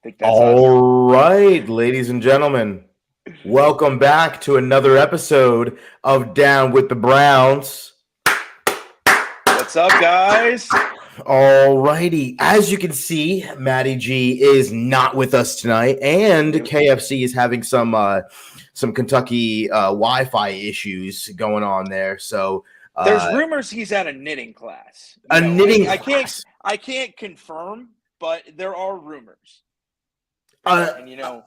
think that's us. All right, ladies and gentlemen, welcome back to another episode of Down with the Browns. What's up, guys? All righty, as you can see, Matty G is not with us tonight, and Nope. KFC is having some Kentucky Wi-Fi issues going on there. So There's rumors he's at a knitting class. a knitting I class. can't confirm, but there are rumors. Uh, And a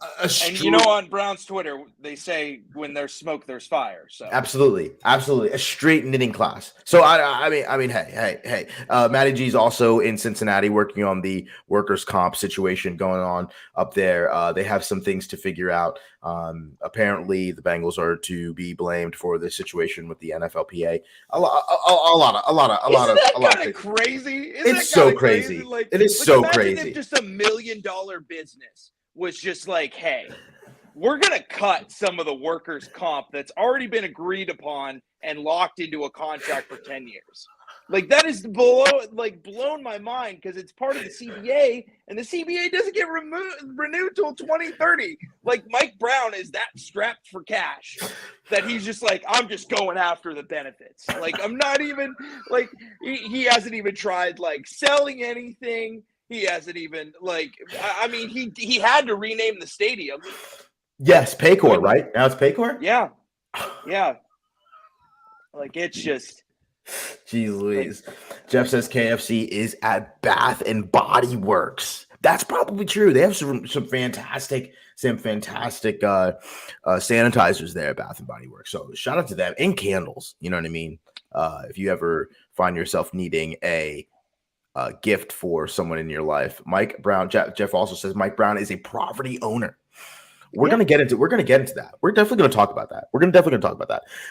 on Brown's Twitter, they say when there's smoke, there's fire. So Absolutely, a straight knitting class. So hey. Matty G's also in Cincinnati working on the workers' comp situation going on up there. They have some things to figure out. Apparently, the Bengals are to be blamed for the situation with the NFLPA. A lot Isn't that crazy? It's so crazy. It is so crazy. If just $1 million business was just like, hey, we're going to cut some of the workers' comp that's already been agreed upon and locked into a contract for 10 years. Like, that is blown my mind because it's part of the CBA, and the CBA doesn't get renewed till 2030. Like, Mike Brown is that strapped for cash that he's just like, I'm just going after the benefits. Like, I'm not even, like, he hasn't even tried, like, selling anything. He hasn't even, like, I mean, he had to rename the stadium. Yes, Paycor, right? Now it's Paycor? Yeah. Like, it's just. Jeez Louise. Jeff says KFC is at Bath and Body Works. That's probably true. They have some fantastic sanitizers there at Bath and Body Works. So shout out to them, and candles. You know what I mean? If you ever find yourself needing a gift for someone in your life, Mike Brown. Jeff also says Mike Brown is a property owner. We're gonna get into that. We're definitely gonna talk about that.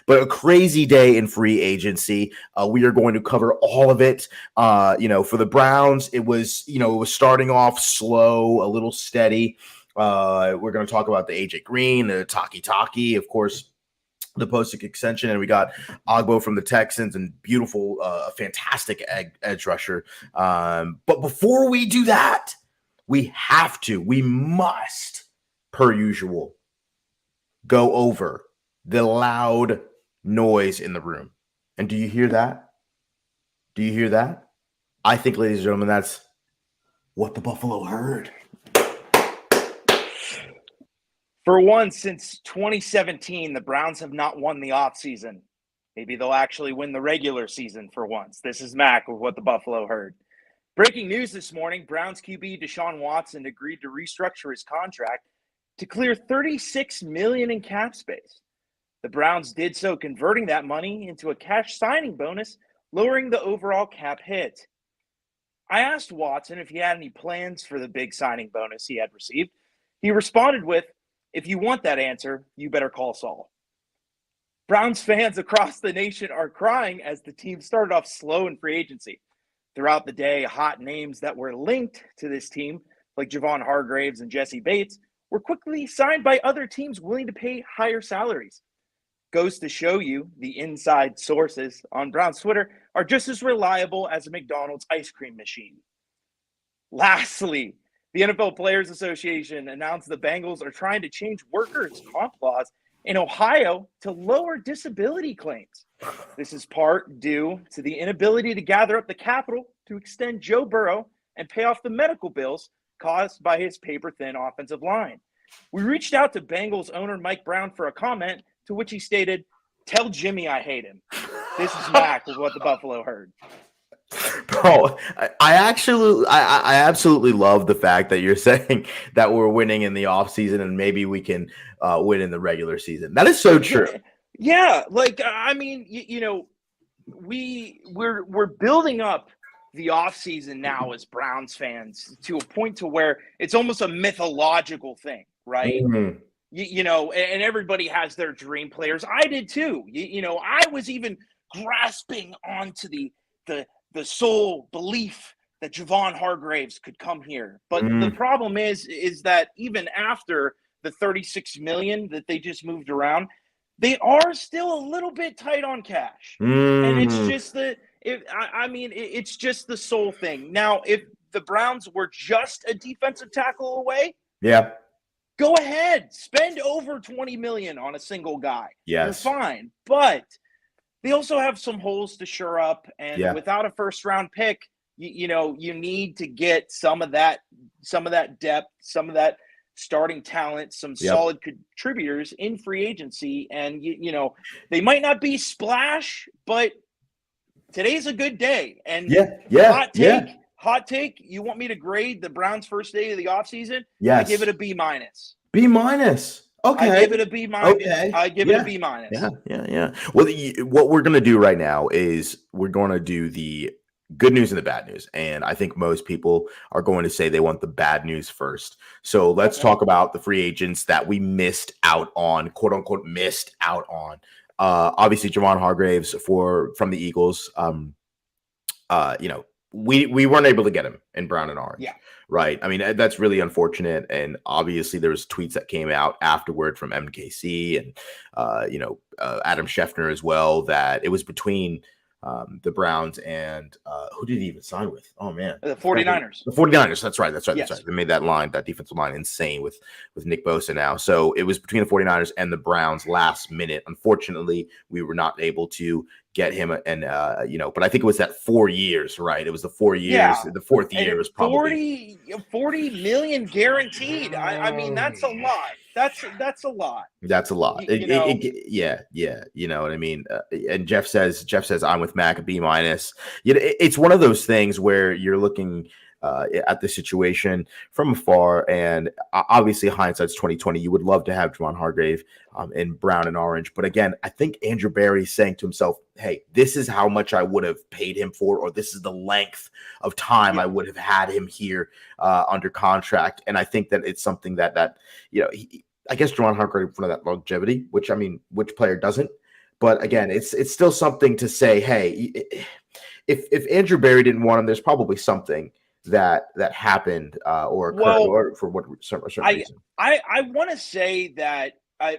But a crazy day in free agency. We are going to cover all of it. For the Browns, it was starting off slow, a little steady. We're gonna talk about the AJ Green, the Taki, of course, the post extension, and we got Ogbo from the Texans and beautiful, fantastic edge rusher. But before we do that, we must, per usual, go over the loud noise in the room. And do you hear that? I think, ladies and gentlemen, that's what the Buffalo heard. For once since 2017, the Browns have not won the offseason. Maybe they'll actually win the regular season for once. This is Mac with what the Buffalo heard. Breaking news this morning, Browns QB Deshaun Watson agreed to restructure his contract to clear $36 million in cap space. The Browns did so, converting that money into a cash signing bonus, lowering the overall cap hit. I asked Watson if he had any plans for the big signing bonus he had received. He responded with, "If you want that answer, you better call Saul." Browns fans across the nation are crying as the team started off slow in free agency. Throughout the day, hot names that were linked to this team, like Javon Hargraves and Jesse Bates, were quickly signed by other teams willing to pay higher salaries. Goes to show you the inside sources on Brown's Twitter are just as reliable as a McDonald's ice cream machine. Lastly, the NFL Players Association announced the Bengals are trying to change workers' comp laws in Ohio to lower disability claims. This is part due to the inability to gather up the capital to extend Joe Burrow and pay off the medical bills caused by his paper-thin offensive line. We reached out to Bengals owner Mike Brown for a comment, to which he stated, "Tell Jimmy I hate him." This is Mac with what the Buffalo heard. Bro, I absolutely love the fact that you're saying that we're winning in the offseason and maybe we can win in the regular season. That is so true. Yeah, like, I mean, we're building up the offseason now as Browns fans to a point to where it's almost a mythological thing, right? Mm-hmm. And everybody has their dream players. I did too. I was even grasping onto the sole belief that Javon Hargraves could come here. But the problem is that even after the $36 million that they just moved around, they are still a little bit tight on cash. And it's just it's just the sole thing. Now, if the Browns were just a defensive tackle away, Yeah. go ahead, spend over $20 million on a single guy. Yes. You're fine. But they also have some holes to shore up, and without a first round pick, you need to get some of that depth, some of that starting talent, some solid contributors in free agency. And they might not be splash, but today's a good day. And hot take, you want me to grade the Browns' first day of the offseason? Yes. I give it a B-. B-. Okay. I give it a B-. Okay. I give it a B-. Yeah. Well, what we're going to do right now is we're going to do the good news and the bad news. And I think most people are going to say they want the bad news first. So let's talk about the free agents that we missed out on, quote unquote, missed out on. Obviously, Javon Hargraves from the Eagles. We weren't able to get him in brown and orange. Yeah. Right. I mean, that's really unfortunate. And obviously there was tweets that came out afterward from MKC and, Adam Schefter as well, that it was between the Browns and who did he even sign with? Oh, man. The 49ers. The 49ers. That's right. Yes. That's right. They made that defensive line insane with Nick Bosa now. So it was between the 49ers and the Browns last minute. Unfortunately, we were not able to get him but I think it was that 4 years, right? It was the 4 years. Yeah. The fourth year was probably 40 million guaranteed. I mean, that's a lot. That's a lot. That's a lot. Yeah. You know what I mean? And Jeff says I'm with Mac, a B-. It's one of those things where you're looking at the situation from afar, and obviously hindsight's 2020. You would love to have Javon Hargrave in brown and orange, but again, I think Andrew Berry's saying to himself, "Hey, this is how much I would have paid him for, or this is the length of time I would have had him here under contract." And I think that it's something that I guess Javon Hargrave for that longevity, which player doesn't? But again, it's still something to say, hey, if Andrew Berry didn't want him, there's probably something that happened or occurred, or for what certain reason. I want to say that I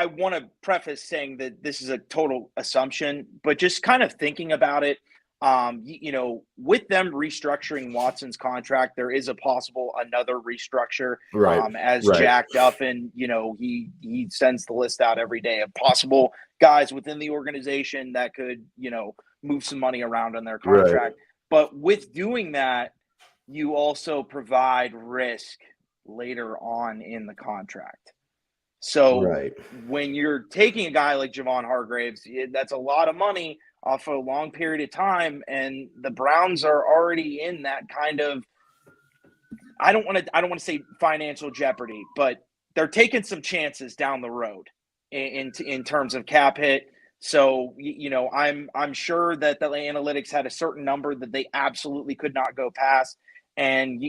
want to preface saying that this is a total assumption, but just kind of thinking about it, with them restructuring Watson's contract, there is a possible another restructure, as Jack Duffin, he sends the list out every day of possible guys within the organization that could, move some money around on their contract. Right. But with doing that, you also provide risk later on in the contract. So when you're taking a guy like Javon Hargraves, that's a lot of money off a long period of time, and the Browns are already in that kind of, I don't want to say financial jeopardy, but they're taking some chances down the road in terms of cap hit. So, I'm sure that the analytics had a certain number that they absolutely could not go past. And,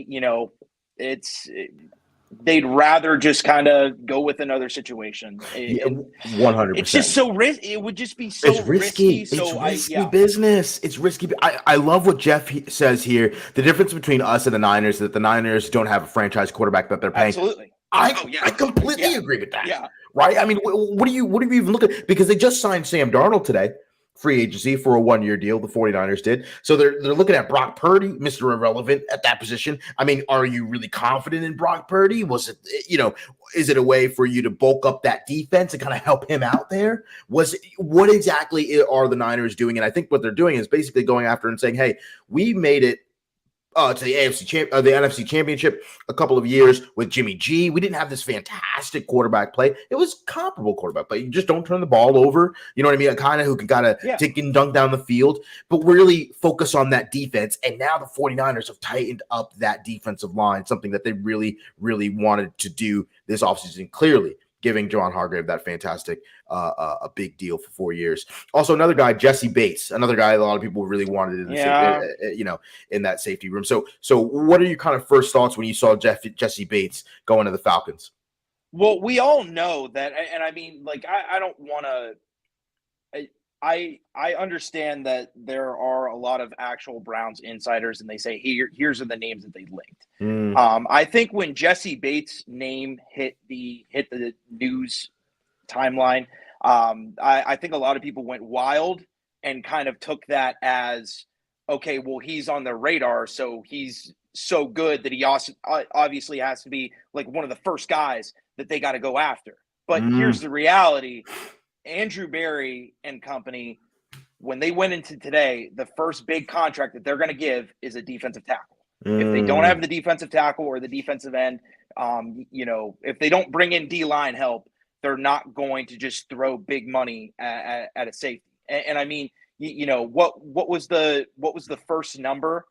they'd rather just kind of go with another situation. 100%. It's just so risky. It would just be so risky. So it's risky business. It's risky. I love what Jeff says here. The difference between us and the Niners is that the Niners don't have a franchise quarterback that they're paying. Absolutely. I completely agree with that. Yeah. Right. I mean, what do you even look at? Because they just signed Sam Darnold today, free agency for a 1-year deal. The 49ers did. So they're looking at Brock Purdy, Mr. Irrelevant at that position. I mean, are you really confident in Brock Purdy? Was it, is it a way for you to bulk up that defense and kind of help him out there? What exactly are the Niners doing? And I think what they're doing is basically going after and saying, hey, we made it to the the NFC Championship a couple of years with Jimmy G. We didn't have this fantastic quarterback play. It was comparable quarterback play. You just don't turn the ball over. You know what I mean? A kind of who can kind of take and dunk down the field, but really focus on that defense. And now the 49ers have tightened up that defensive line, something that they really, really wanted to do this offseason, clearly giving Javon Hargrave that fantastic a big deal for 4 years. Also, another guy, Jesse Bates, another guy a lot of people really wanted in in that safety room. So what are your kind of first thoughts when you saw Jesse Bates going to the Falcons? Well, we all know that, and I mean, like, I don't want to. I understand that there are a lot of actual Browns insiders, and they say, here's are the names that they linked. I think when Jesse Bates' name hit the news timeline, I think a lot of people went wild and kind of took that as okay, well, he's on their radar, so he's so good that he also obviously has to be like one of the first guys that they got to go after. But here's the reality: Andrew Berry and company, when they went into today, the first big contract that they're going to give is a defensive tackle. If they don't have the defensive tackle or the defensive end, if they don't bring in D-line help, they're not going to just throw big money at a safety. And I mean, what was the first number?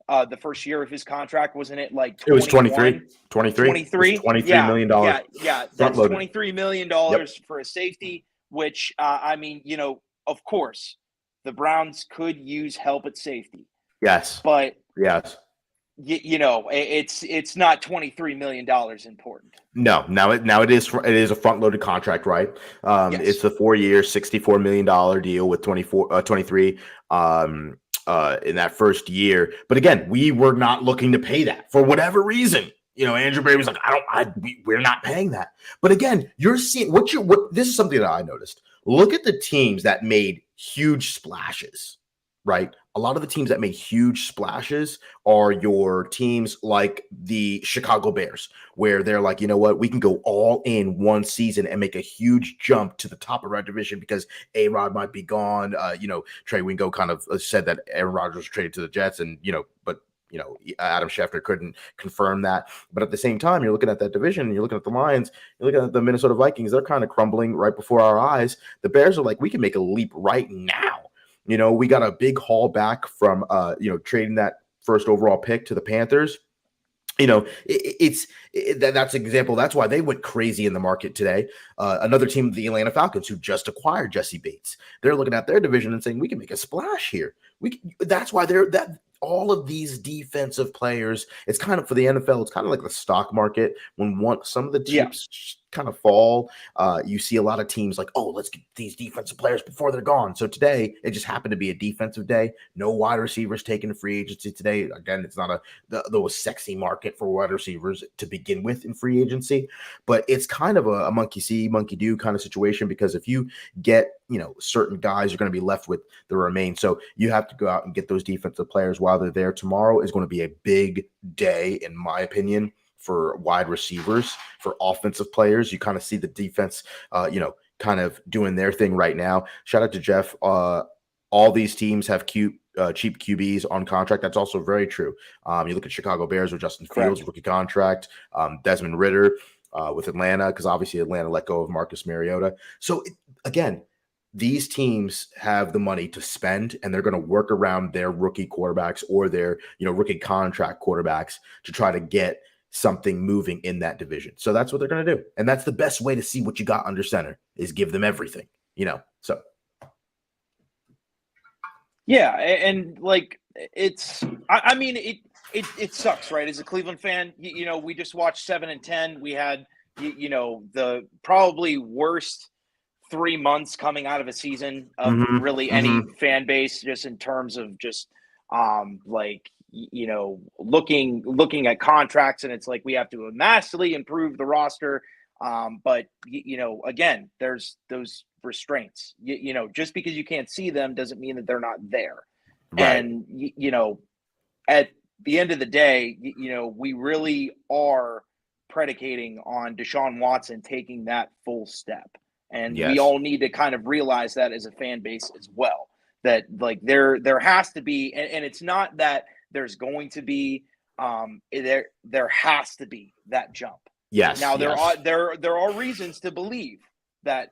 The first year of his contract, wasn't it like 21? It was 23 $23 million. Yeah. That's $23 million for a safety, which I mean, of course, the Browns could use help at safety. Yes. But yes. It's not $23 million important. No, now it is a front loaded contract, right? Yes. It's the 4-year, $64 million deal with 23 in that first year. But again, we were not looking to pay that for whatever reason. Andrew Berry was like, we're not paying that. But again, you're seeing this is something that I noticed. Look at the teams that made huge splashes, right? A lot of the teams that made huge splashes are your teams like the Chicago Bears, where they're like, you know what, we can go all in one season and make a huge jump to the top of our division because A-Rod might be gone. Trey Wingo kind of said that Aaron Rodgers was traded to the Jets, and Adam Schefter couldn't confirm that. But at the same time, you're looking at that division, you're looking at the Lions, you're looking at the Minnesota Vikings. They're kind of crumbling right before our eyes. The Bears are like, we can make a leap right now. We got a big haul back from, trading that first overall pick to the Panthers. That's an example. That's why they went crazy in the market today. Another team, the Atlanta Falcons, who just acquired Jesse Bates. They're looking at their division and saying, we can make a splash here. That's why all of these defensive players, it's kind of, for the NFL, it's kind of like the stock market. When some of the chips kind of fall, you see a lot of teams like, oh, let's get these defensive players before they're gone. So today, it just happened to be a defensive day. No wide receivers taking a free agency today. Again, it's not the sexy market for wide receivers to begin with in free agency, but it's kind of a monkey see, monkey do kind of situation, because if you get certain guys, you're going to be left with the remain. So you have to go out and get those defensive players while they're there. Tomorrow is going to be a big day, in my opinion, for wide receivers, for offensive players. You kind of see the defense, kind of doing their thing right now. Shout out to Jeff. All these teams have cheap QBs on contract. That's also very true. You look at Chicago Bears with Justin Fields, rookie contract, Desmond Ridder with Atlanta, because obviously Atlanta let go of Marcus Mariota. So again, these teams have the money to spend, and they're going to work around their rookie quarterbacks or their rookie contract quarterbacks to try to get something moving in that division. So that's what they're going to do. And that's the best way to see what you got under center, is give them everything, so. Yeah. And like, it sucks, right? As a Cleveland fan, we just watched 7 and 10. We had, the probably worst 3 months coming out of a season of really any fan base, just in terms of just looking at contracts, and it's like we have to massively improve the roster. But again, there's those restraints. Just because you can't see them doesn't mean that they're not there. Right. And at the end of the day, we really are predicating on Deshaun Watson taking that full step. And we all need to kind of realize that as a fan base as well, that like there has to be, and it's not that there's going to be, there has to be that jump. Yes. Now there are reasons to believe that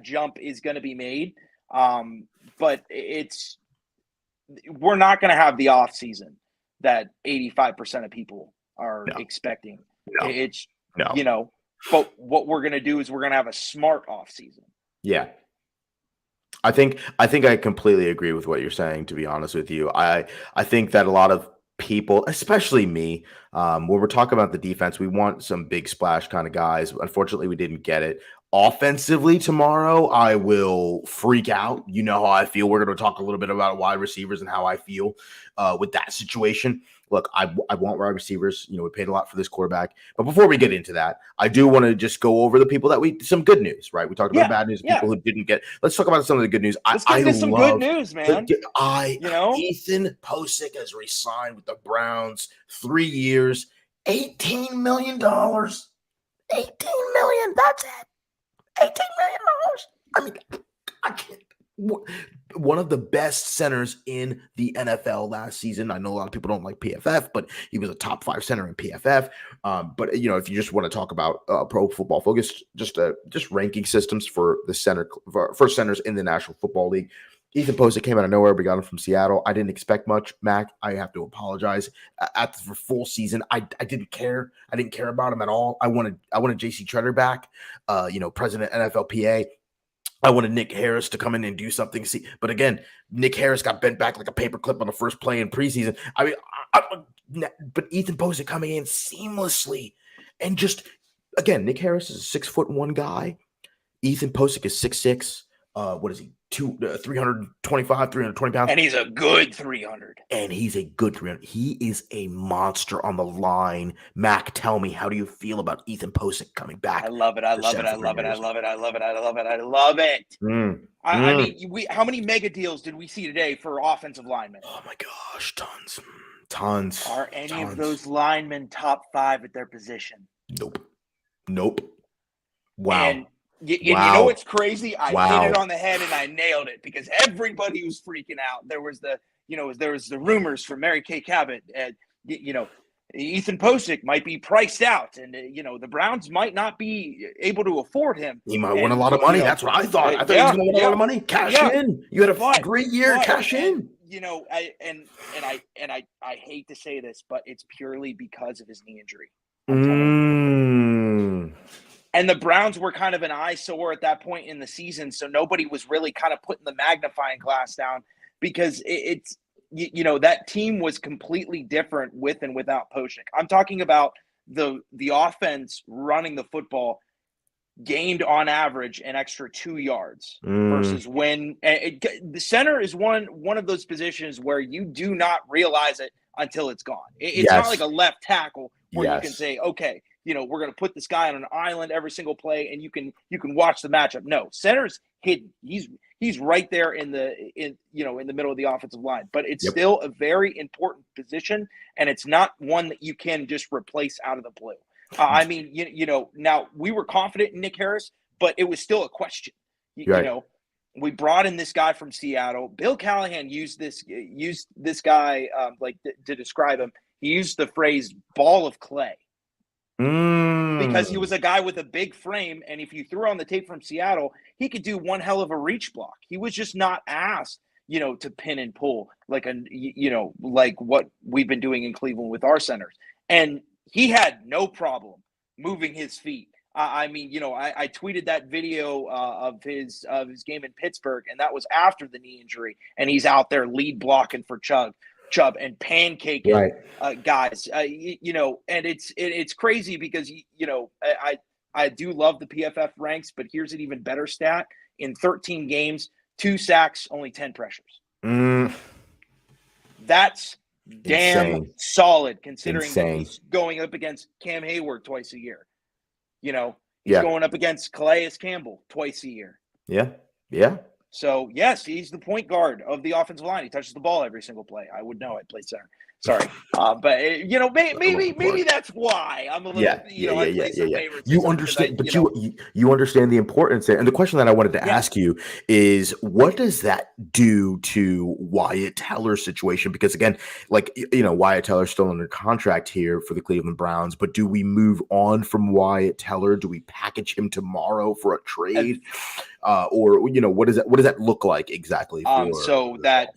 jump is going to be made, but we're not going to have the off season that 85% of people are expecting. But what we're going to do is we're going to have a smart off season. Yeah. I think I completely agree with what you're saying, to be honest with you. I think that a lot of people, especially me, when we're talking about the defense, we want some big splash kind of guys. Unfortunately, we didn't get it. Offensively tomorrow, I will freak out. You know how I feel. We're going to talk a little bit about wide receivers and how I feel with that situation. Look, I want wide receivers. You know, we paid a lot for this quarterback. But before we get into that, I do want to just go over the people that some good news, right? We talked about bad news, people who didn't get. Let's talk about some of the good news. Let's get into some good news, man. Ethan Pocic has re-signed with the Browns, 3 years, $18 million. $18 million. That's it. $18 million. I mean, I can't. One of the best centers in the NFL last season. I know a lot of people don't like PFF, but he was a top 5 center in PFF. But you know, if you just want to talk about Pro Football Focus, just ranking systems for the for centers in the National Football League. Ethan Pocic came out of nowhere. We got him from Seattle. I didn't expect much, Mac. I have to apologize. For full season, I didn't care. I didn't care about him at all. I wanted JC Tretter back, president NFLPA. I wanted Nick Harris to come in and do something. But again, Nick Harris got bent back like a paperclip on the first play in preseason. I mean, but Ethan Pocic coming in seamlessly, and just again, Nick Harris is a 6'1" guy. Ethan Pocic is 6'6". What is he? 325, 320 pounds. And he's a good 300. And he's a good 300. He is a monster on the line. Mac, tell me, how do you feel about Ethan Pocic coming back? I love it. I love it. I mean, how many mega deals did we see today for offensive linemen? Oh my gosh, tons. Are any of those linemen top 5 at their position? Nope. Wow. And you know what's crazy? I hit it on the head and I nailed it, because everybody was freaking out. There was the rumors from Mary Kay Cabot, Ethan Pocic might be priced out, and the Browns might not be able to afford him. He might win a lot of money. That's what I thought. I thought he was going to win a lot of money. Cash in. You had a great year. Cash in. I hate to say this, but it's purely because of his knee injury. And the Browns were kind of an eyesore at that point in the season, so nobody was really kind of putting the magnifying glass down, because it's that team was completely different with and without Pocic. I'm talking about the offense running the football gained on average an extra 2 yards versus when the center is one of those positions where you do not realize it until it's gone. It's not like a left tackle where you can say, okay, we're going to put this guy on an island every single play, and you can watch the matchup. No, center's hidden. He's right there in the middle of the offensive line, but it's still a very important position, and it's not one that you can just replace out of the blue. I mean, now we were confident in Nick Harris, but it was still a question. We brought in this guy from Seattle. Bill Callahan used this guy to describe him. He used the phrase "ball of clay." Because he was a guy with a big frame, and if you threw on the tape from Seattle, he could do one hell of a reach block. He was just not asked, to pin and pull like what we've been doing in Cleveland with our centers. And he had no problem moving his feet. I tweeted that video of his game in Pittsburgh, and that was after the knee injury, and he's out there lead blocking for Chubb and pancaking guys, and it's crazy because, I do love the PFF ranks, but here's an even better stat. In 13 games, 2 sacks, only 10 pressures. That's damn solid, considering that he's going up against Cam Hayward twice a year. He's going up against Calais Campbell twice a year. Yeah. So, yes, he's the point guard of the offensive line. He touches the ball every single play. I would know. I played center. Sorry. But, maybe that's why I'm a little, You understand, but you understand the importance there. And the question that I wanted to ask you is, what does that do to Wyatt Teller's situation? Because, again, Wyatt Teller's still under contract here for the Cleveland Browns, but do we move on from Wyatt Teller? Do we package him tomorrow for a trade? Or what does that look like exactly? So that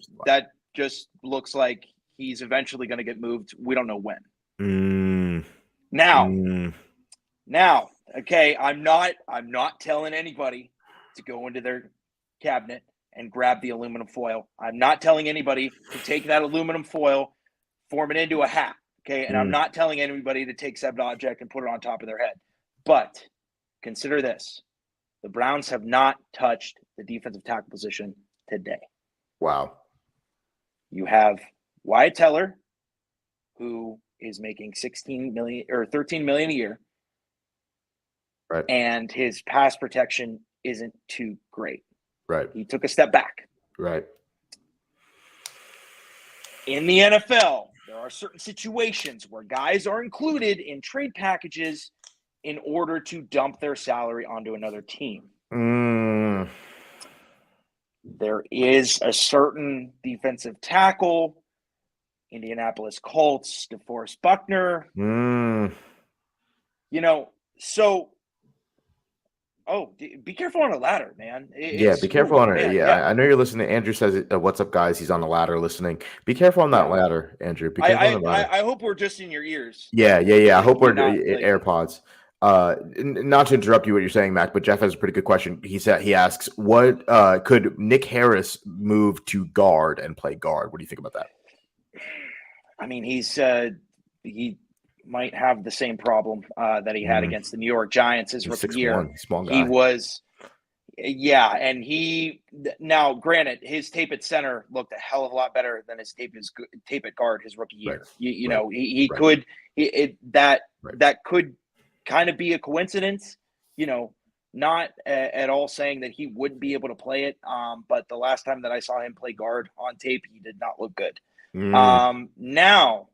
just looks like he's eventually going to get moved. We don't know when. Now, okay, I'm not telling anybody to go into their cabinet and grab the aluminum foil. I'm not telling anybody to take that aluminum foil, form it into a hat. Okay, and I'm not telling anybody to take said object and put it on top of their head. But consider this. The Browns have not touched the defensive tackle position today. Wow. You have Wyatt Teller, who is making $16 million or $13 million a year. Right. And his pass protection isn't too great. Right. He took a step back. Right. In the NFL, there are certain situations where guys are included in trade packages in order to dump their salary onto another team. There is a certain defensive tackle, Indianapolis Colts, DeForest Buckner. Be careful on a ladder, man. Be careful on it. Yeah, I know you're listening. Andrew says, "What's up, guys?" He's on the ladder listening. Be careful on that ladder, Andrew. Be careful on the ladder. I hope we're just in your ears. Yeah. I hope we're not, AirPods. Not to interrupt you what you're saying, Mac, but Jeff has a pretty good question. He asks, "What could Nick Harris move to guard and play guard? What do you think about that?" I mean, he might have the same problem that he had against the New York Giants his rookie year. Small guy. He was, and now granted, his tape at center looked a hell of a lot better than his tape at guard his rookie year. That could kind of be a coincidence, not at all saying that he wouldn't be able to play it. But the last time that I saw him play guard on tape, he did not look good. Now,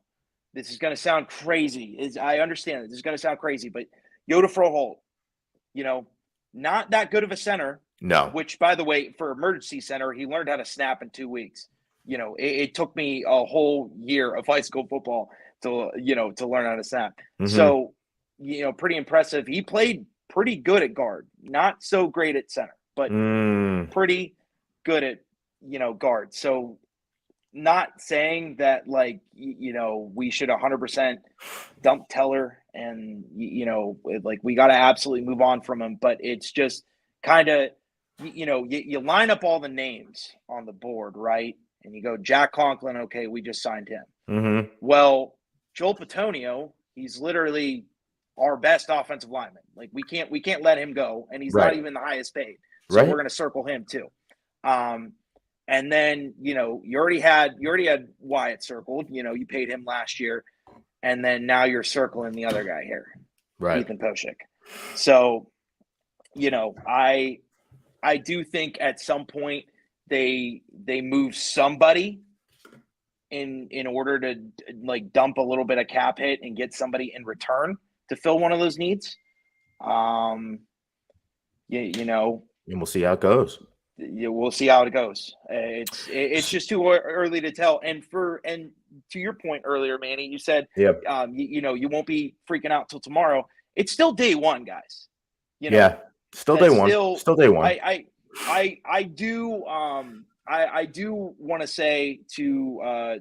this is going to sound crazy. I understand this is going to sound crazy, but Yoda Froholt, not that good of a center. No. Which, by the way, for emergency center, he learned how to snap in 2 weeks. It took me a whole year of high school football to learn how to snap. So, pretty impressive. He played pretty good at guard, not so great at center, but pretty good at, guard. So, not saying that we should 100% dump Teller and we got to absolutely move on from him, but it's just kind of you line up all the names on the board, right? And you go Jack Conklin, okay, we just signed him. Well, Joel Petonio, he's literally our best offensive lineman. Like we can't let him go, and he's not even the highest paid, so we're going to circle him too. And then, you already had Wyatt circled, you paid him last year. And then now you're circling the other guy here, Ethan Poshik. So, I do think at some point they move somebody in order to dump a little bit of cap hit and get somebody in return to fill one of those needs. And we'll see how it goes. We'll see how it goes. It's just too early to tell. And to your point earlier, Manny, you said, you won't be freaking out till tomorrow. It's still day one, guys. Still day one. Still day one. I do want to say to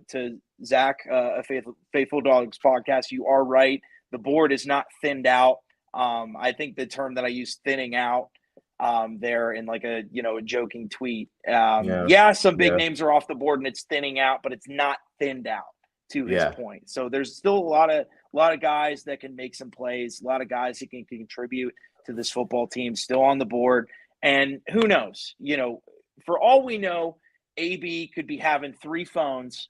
Zach, a Faithful Dogs podcast, you are right. The board is not thinned out. I think the term that I use, thinning out, there in a joking tweet. Some big names are off the board and it's thinning out, but it's not thinned out to his point. So there's still a lot of guys that can make some plays, a lot of guys who can contribute to this football team still on the board. And who knows, for all we know, AB could be having 3 phones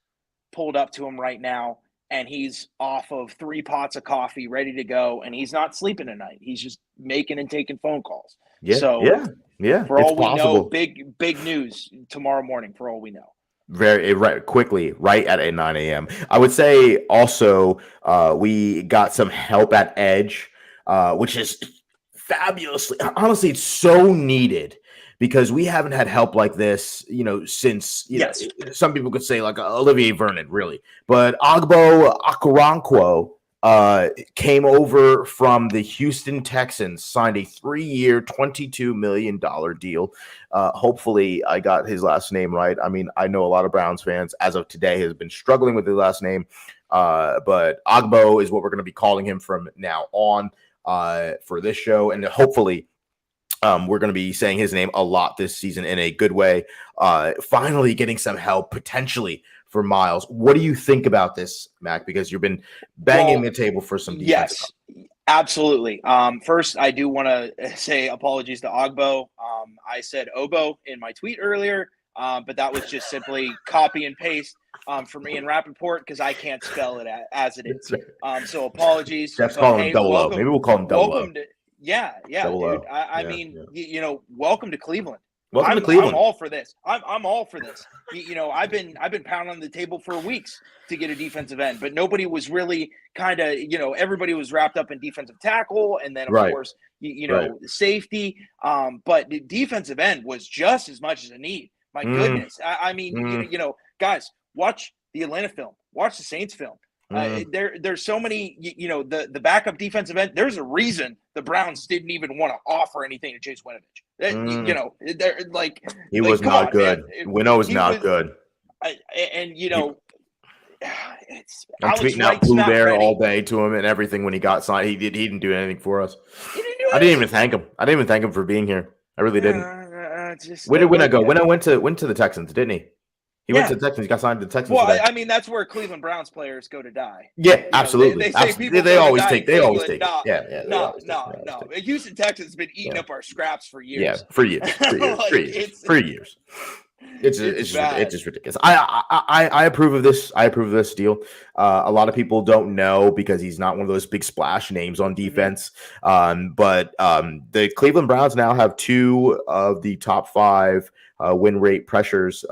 pulled up to him right now, and he's off of 3 pots of coffee ready to go, and he's not sleeping tonight. He's just making and taking phone calls. For all we know, big news tomorrow morning. For all we know, very quickly, right at 9 a.m. I would say also we got some help at edge, which is fabulously. Honestly, it's so needed because we haven't had help like this, since some people could say Olivier Vernon, really, but Agbo Okoronkwo came over from the Houston Texans, signed a 3-year, $22 million deal. Hopefully I got his last name right. I mean, I know a lot of Browns fans as of today has been struggling with his last name, but Agbo is what we're going to be calling him from now on for this show. And hopefully we're going to be saying his name a lot this season in a good way. Finally getting some help potentially for Miles. What do you think about this, Mac? Because you've been banging the table for some defense. Yes, Absolutely. First, I do want to say apologies to Ogbo. I said Obo in my tweet earlier, but that was just simply copy and paste from Ian Rappaport because I can't spell it as it is. So apologies. Jeff's But, calling him hey, Double O. welcome, Maybe we'll call him Double O. welcome to yeah, Double dude. O. I Yeah, mean, yeah. Welcome to Cleveland. Welcome to Cleveland. I'm all for this. I'm all for this. I've been pounding on the table for weeks to get a defensive end, but nobody was really kind of, everybody was wrapped up in defensive tackle and then of Right. course, safety. But the defensive end was just as much as a need. My goodness. I mean, guys, watch the Atlanta film, watch the Saints film. There's so many, the backup defensive end. There's a reason the Browns didn't even want to offer anything to Chase Winovich. They're like he was not good. Winnow was not good. I'm tweeting out Blue Bear all day to him and everything when he got signed. He didn't do anything for us. I didn't even thank him. I didn't even thank him for being here. I really didn't. Where did Winnow go? Winnow went to the Texans, didn't he? He went to the Texans. He got signed to the Texans. Well, I mean, that's where Cleveland Browns players go to die. Yeah, absolutely. They always take. They always take. No. Houston Texans has been eating up our scraps for years. Yeah, for years. For years. It's just ridiculous. I approve of this. I approve of this deal. A lot of people don't know because he's not one of those big splash names on defense. But the Cleveland Browns now have 2 of the top 5 win rate pressures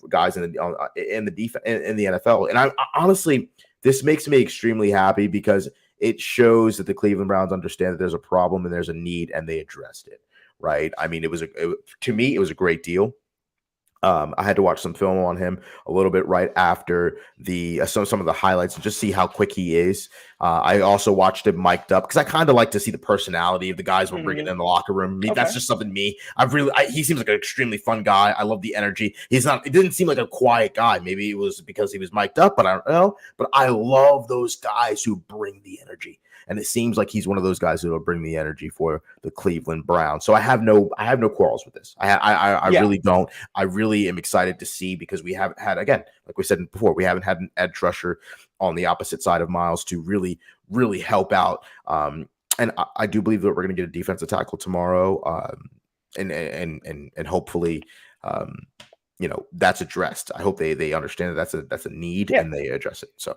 guys in the defense in the NFL. And I honestly, this makes me extremely happy because it shows that the Cleveland Browns understand that there's a problem and there's a need, and they addressed it. Right? I mean, to me, it was a great deal. I had to watch some film on him a little bit right after some of the highlights and just see how quick he is. I also watched him mic'd up because I kind of like to see the personality of the guys we're bringing in the locker room. That's just something me. He seems like an extremely fun guy. I love the energy. It didn't seem like a quiet guy. Maybe it was because he was mic'd up, but I don't know. But I love those guys who bring the energy. And it seems like he's one of those guys who will bring the energy for the Cleveland Browns. So I have no quarrels with this. I really don't. I really am excited to see because we haven't had, again, like we said before, we haven't had an edge rusher on the opposite side of Miles to really, really help out. And I do believe that we're going to get a defensive tackle tomorrow, and hopefully, that's addressed. I hope they understand that that's a need and they address it. So,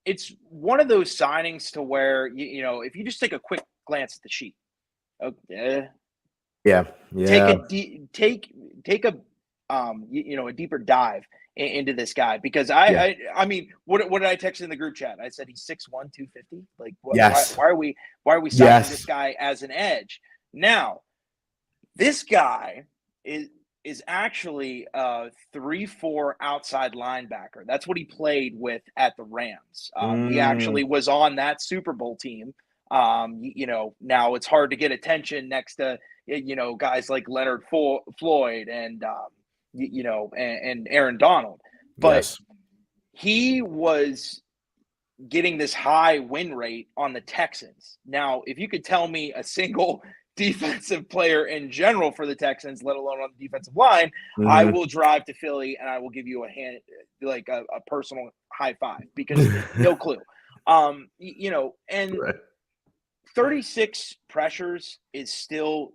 it's one of those signings to where, if you just take a quick glance at the sheet, take a deeper dive into this guy because I mean, what did I text in the group chat? I said he's 6'1", 250. Like, why are we signing this guy as an edge? Now, this guy is actually a 3-4 outside linebacker. That's what he played with at the Rams. He actually was on that Super Bowl team. Now it's hard to get attention next to, guys like Leonard Floyd and Aaron Donald. But he was getting this high win rate on the Texans. Now, if you could tell me a single defensive player in general for the Texans, let alone on the defensive line, I will drive to Philly and I will give you a hand, like a personal high five because no clue. And 36 pressures is still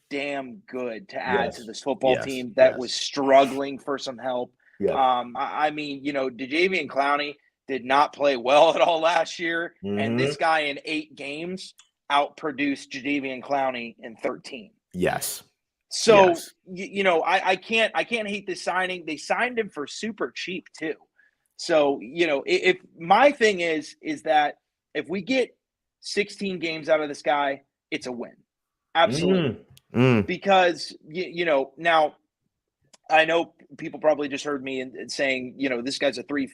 damn good to add to this football team that was struggling for some help. I mean, Jadeveon Clowney did not play well at all last year, and this guy in 8 games outproduced Jadeveon Clowney in 13. Yes. So, I can't hate this signing. They signed him for super cheap too. So, if my thing is that if we get 16 games out of this guy, it's a win. Absolutely. Because, now I know people probably just heard me and saying, this guy's a 3-4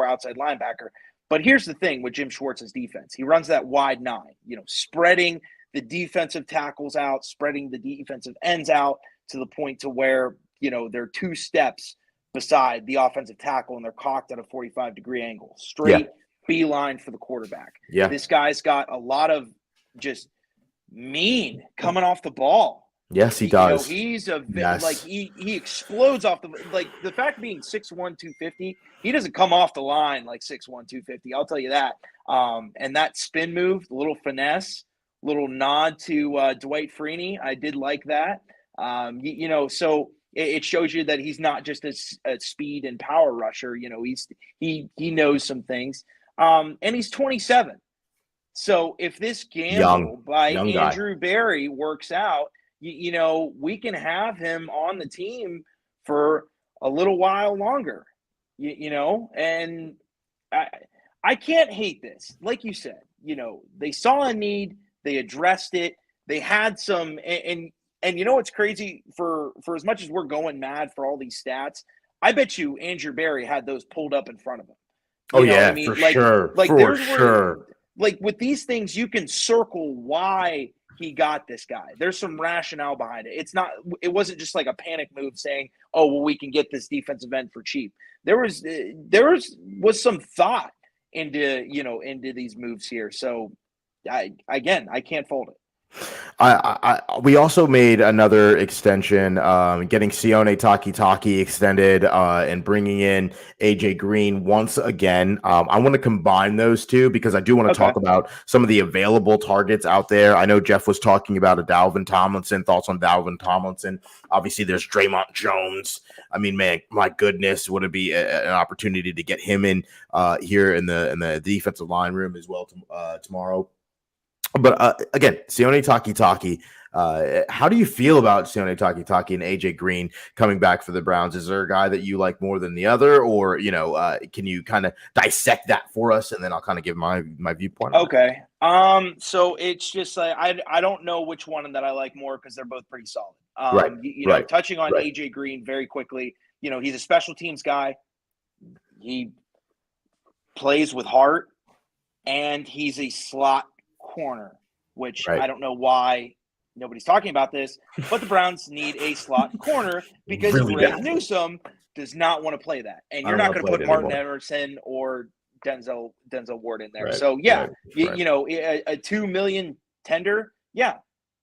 outside linebacker. But here's the thing with Jim Schwartz's defense. He runs that wide 9, spreading the defensive tackles out, spreading the defensive ends out to the point to where, they're 2 steps beside the offensive tackle and they're cocked at a 45-degree angle, straight beeline for the quarterback. Yeah. This guy's got a lot of just mean coming off the ball. Yes, he does. He's he explodes off the fact of being 6'1", 250. He doesn't come off the line like 6'1", 250. I'll tell you that. And that spin move, little finesse, little nod to Dwight Freeney. I did like that. So it shows you that he's not just a speed and power rusher. He knows some things. And he's 27. So if this gamble by young Andrew Berry works out, we can have him on the team for a little while longer. And I can't hate this. Like you said, they saw a need, they addressed it, they had some, and what's crazy for as much as we're going mad for all these stats, I bet you Andrew Berry had those pulled up in front of him. For sure. Like with these things, you can circle why he got this guy. There's some rationale behind it. It wasn't just like a panic move saying, oh, well, we can get this defensive end for cheap. There was some thought into these moves here. So I can't fault it. We also made another extension, getting Sione Takitaki extended and bringing in AJ Green once again. I want to combine those two because I do want to talk about some of the available targets out there. I know Jeff was talking about a Dalvin Tomlinson. Thoughts on Dalvin Tomlinson? Obviously, there's Draymond Jones. I mean, man, my goodness, would it be an opportunity to get him in here in the defensive line room as well tomorrow? But again, Sione Takitaki, how do you feel about Sione Takitaki and AJ Green coming back for the Browns? Is there a guy that you like more than the other, or can you kind of dissect that for us, and then I'll kind of give my viewpoint. Okay. So it's just like I don't know which one that I like more because they're both pretty solid. Right. Touching on AJ Green very quickly, he's a special teams guy. He plays with heart, and he's a slot corner, which I don't know why nobody's talking about this, but the Browns need a slot corner because Greg Newsome does not want to play that, and you're not going to put Martin Emerson or Denzel Ward in there. So a $2 million tender, yeah,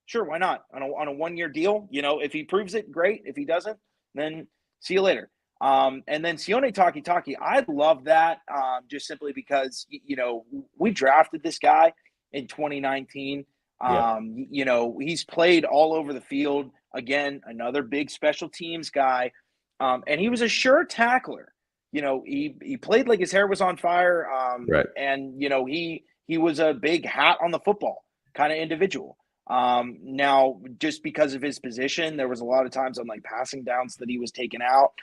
sure, why not on a 1-year deal? If he proves it, great. If he doesn't, then see you later. And then Sione Takitaki, I love that just simply because we drafted this guy in 2019. He's played all over the field. Again, another big special teams guy. And he was a sure tackler. He played like his hair was on fire. And, he was a big hat on the football kind of individual. Now, just because of his position, there was a lot of times on like passing downs that he was taken out.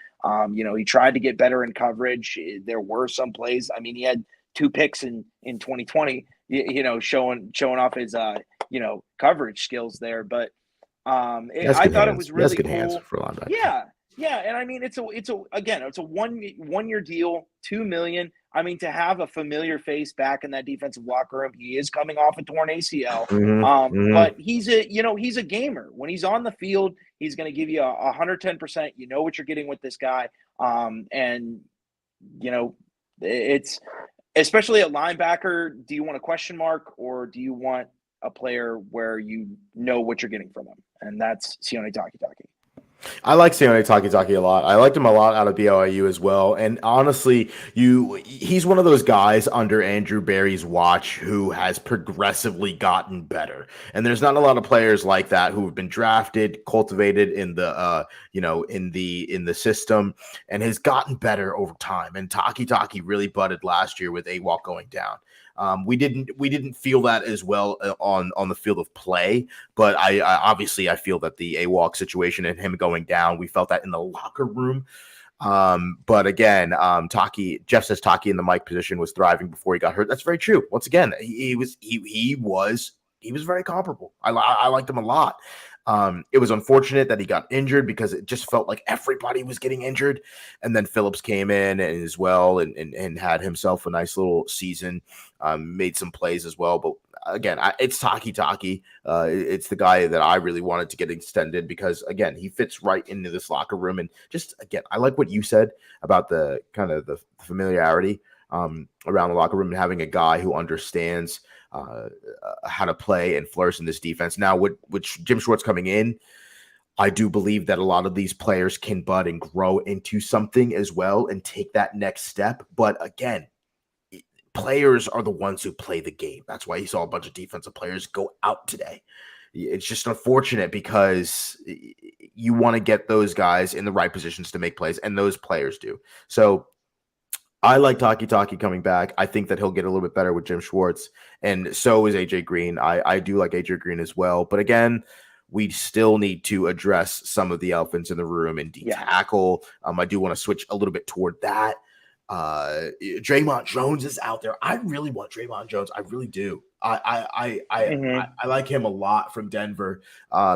He tried to get better in coverage. There were some plays. I mean, he had 2 picks in 2020, showing off his, coverage skills there. But I thought it was really cool. Hands for a linebacker. Yeah. And I mean, it's a 1-year deal, $2 million. I mean, to have a familiar face back in that defensive locker room, he is coming off a torn ACL. But he's a gamer. When he's on the field, he's going to give you 110%. You know what you're getting with this guy. It's especially at linebacker. Do you want a question mark, or do you want a player where you know what you're getting from him? And that's Sione Takitaki. I like Sione Takitaki a lot. I liked him a lot out of BYU as well. And honestly, he's one of those guys under Andrew Berry's watch who has progressively gotten better. And there's not a lot of players like that who have been drafted, cultivated in the in the system, and has gotten better over time. And Takitaki really budded last year with AWOC going down. We didn't feel that as well on the field of play, but I obviously feel that the AWOC situation and him going down, we felt that in the locker room. But again, Jeff says Taki in the mic position was thriving before he got hurt. That's very true. Once again, he was very comparable. I liked him a lot. It was unfortunate that he got injured because it just felt like everybody was getting injured. And then Phillips came in and as well and had himself a nice little season, made some plays as well. But again, it's Takitaki. It's the guy that I really wanted to get extended because, again, he fits right into this locker room. And just, again, I like what you said about the kind of the familiarity around the locker room and having a guy who understands how to play and flourish in this defense. Now, with Jim Schwartz coming in, I do believe that a lot of these players can bud and grow into something as well and take that next step. But again, players are the ones who play the game. That's why you saw a bunch of defensive players go out today. It's just unfortunate because you want to get those guys in the right positions to make plays, and those players do. So I like Taki coming back. I think that he'll get a little bit better with Jim Schwartz, and so is AJ Green. I do like AJ Green as well. But again, we still need to address some of the elephants in the room and tackle. I do want to switch a little bit toward that. Draymond Jones is out there. I really want Draymond Jones. I really do. I like him a lot from Denver.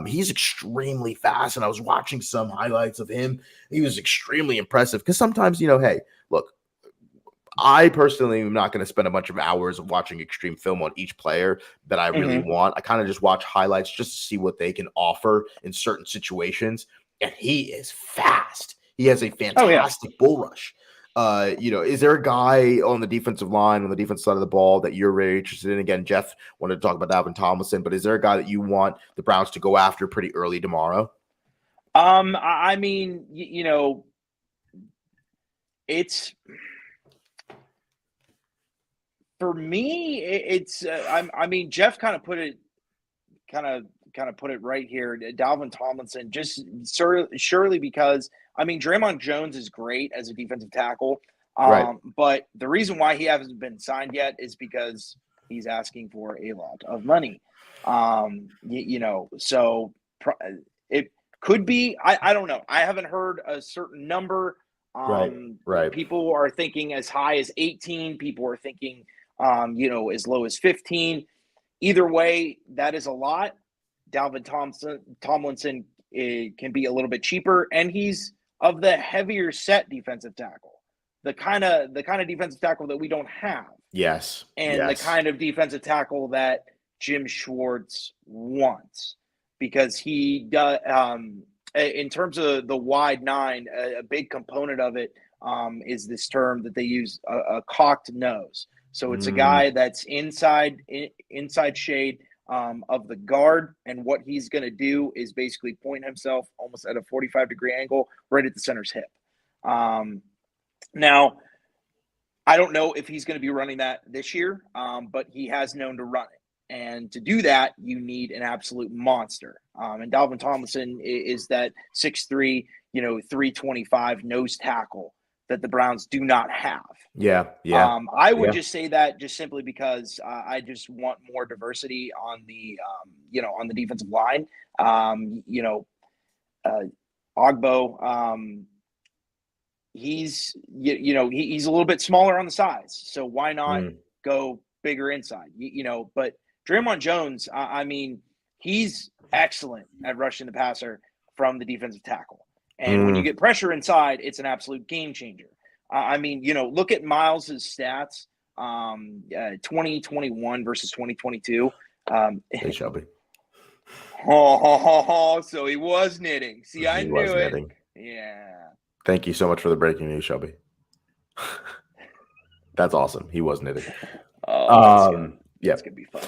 He's extremely fast, and I was watching some highlights of him. He was extremely impressive because sometimes, hey, look, I personally am not going to spend a bunch of hours of watching extreme film on each player that I really want. I kind of just watch highlights just to see what they can offer in certain situations. And he is fast. He has a fantastic bull rush. Is there a guy on the defensive line, on the defensive side of the ball that you're very interested in? Again, Jeff wanted to talk about Dalvin Tomlinson, but is there a guy that you want the Browns to go after pretty early tomorrow? I mean, it's for me. It's I mean, Jeff kind of put it right here. Dalvin Tomlinson, just surely because I mean, Draymond Jones is great as a defensive tackle, right. But the reason why he hasn't been signed yet is because he's asking for a lot of money. So it could be. I don't know. I haven't heard a certain number. Right. People are thinking as high as 18. People are thinking, as low as 15. Either way, that is a lot. Dalvin Tomlinson can be a little bit cheaper, and he's of the heavier set defensive tackle, the kind of defensive tackle that we don't have. Yes, and the kind of defensive tackle that Jim Schwartz wants, because he does. In terms of the wide nine, a big component of it is this term that they use, a cocked nose. So it's a guy that's inside shade of the guard, and what he's going to do is basically point himself almost at a 45-degree angle right at the center's hip. Now, I don't know if he's going to be running that this year, but he has known to run it. And to do that, you need an absolute monster. And Dalvin Tomlinson is that 6'3", 325 nose tackle that the Browns do not have. Yeah. I would just say that just simply because I just want more diversity on the, on the defensive line. Ogbo, he's a little bit smaller on the size, so why not go bigger inside? But Draymond Jones, I mean, he's excellent at rushing the passer from the defensive tackle. And when you get pressure inside, it's an absolute game changer. I mean, look at Miles's stats, 2021 versus 2022. Hey, Shelby. So he was knitting. See, I knew it. Knitting. Yeah. Thank you so much for the breaking news, Shelby. That's awesome. He was knitting. That's gonna be fun.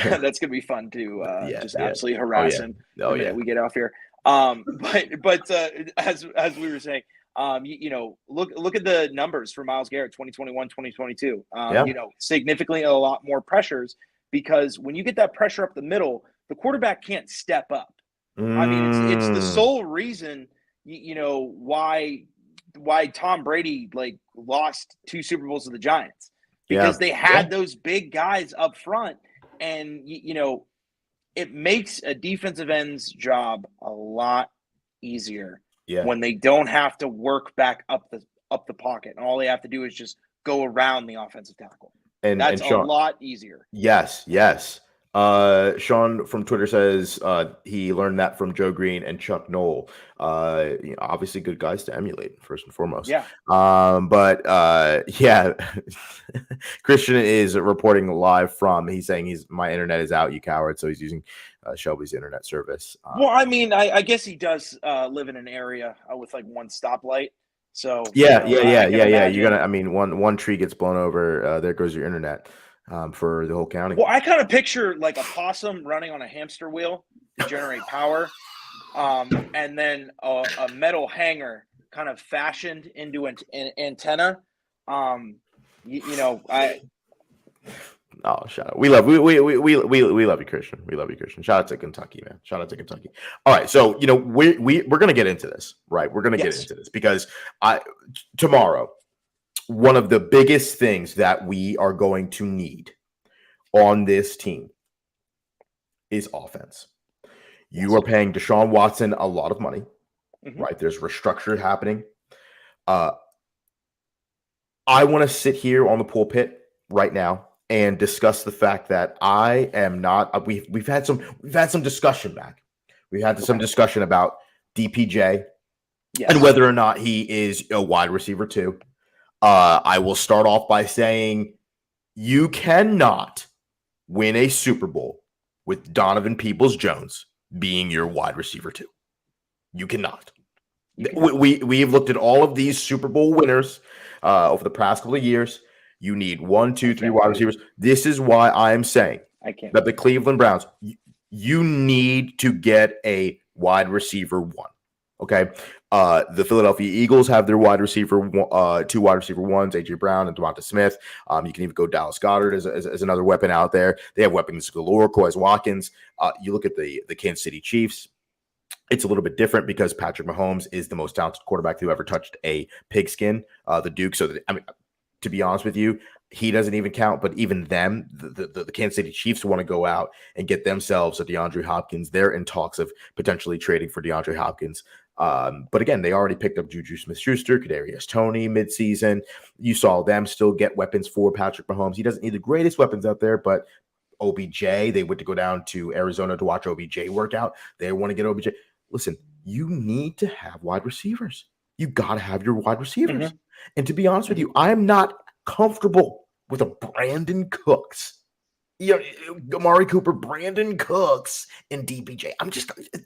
That's gonna be fun to absolutely harass him the minute we get off here. But as we were saying, look at the numbers for Myles Garrett, 2021, 2022. Significantly a lot more pressures, because when you get that pressure up the middle, the quarterback can't step up. I mean, it's the sole reason why Tom Brady lost 2 Super Bowls to the Giants, because they had those big guys up front, and it makes a defensive end's job a lot easier when they don't have to work back up the pocket, and all they have to do is just go around the offensive tackle. And that's Sean, a lot easier. Yes. Sean from Twitter says he learned that from Joe Green and Chuck Noll. Obviously good guys to emulate, first and foremost. Christian is reporting live from. He's saying my internet is out, you coward. So he's using Shelby's internet service. Well, I mean, I guess he does live in an area with one stoplight. So yeah. You're gonna. I mean, one tree gets blown over, there goes your internet for the whole county. Well, I kind of picture a possum running on a hamster wheel to generate power, and then a metal hanger kind of fashioned into an antenna. Oh, shout out. We love you, Christian. We love you, Christian. Shout out to Kentucky, man. Shout out to Kentucky. All right, so we're gonna get into this, right? We're gonna get into this because tomorrow, one of the biggest things that we are going to need on this team is offense. You are paying Deshaun Watson a lot of money, right? There's restructure happening. I want to sit here on the pulpit right now and discuss the fact that I am not. We've had some discussion back. We've had some discussion about DPJ and whether or not he is a wide receiver too. I will start off by saying you cannot win a Super Bowl with Donovan Peoples-Jones being your wide receiver too. You cannot. We have looked at all of these Super Bowl winners over the past couple of years. You need 1, 2, 3 wide receivers. This is why I am saying that the Cleveland Browns, you need to get a wide receiver 1. Okay. The Philadelphia Eagles have their wide receiver, 2 wide receiver 1s, AJ Brown and Devonta Smith. You can even go Dallas Goedert as another weapon out there. They have weapons galore, Quez Watkins. You look at the Kansas City Chiefs. It's a little bit different because Patrick Mahomes is the most talented quarterback who ever touched a pigskin, the Duke. So, to be honest with you, he doesn't even count. But even them, the Kansas City Chiefs want to go out and get themselves a DeAndre Hopkins. They're in talks of potentially trading for DeAndre Hopkins. But again, they already picked up Juju Smith-Schuster, Kadarius Toney midseason. You saw them still get weapons for Patrick Mahomes. He doesn't need the greatest weapons out there, but OBJ, they went to go down to Arizona to watch OBJ work out. They want to get OBJ. Listen, you need to have wide receivers. You got to have your wide receivers. And to be honest with you, I'm not comfortable with a Brandon Cooks. Amari Cooper, Brandon Cooks, and DPJ.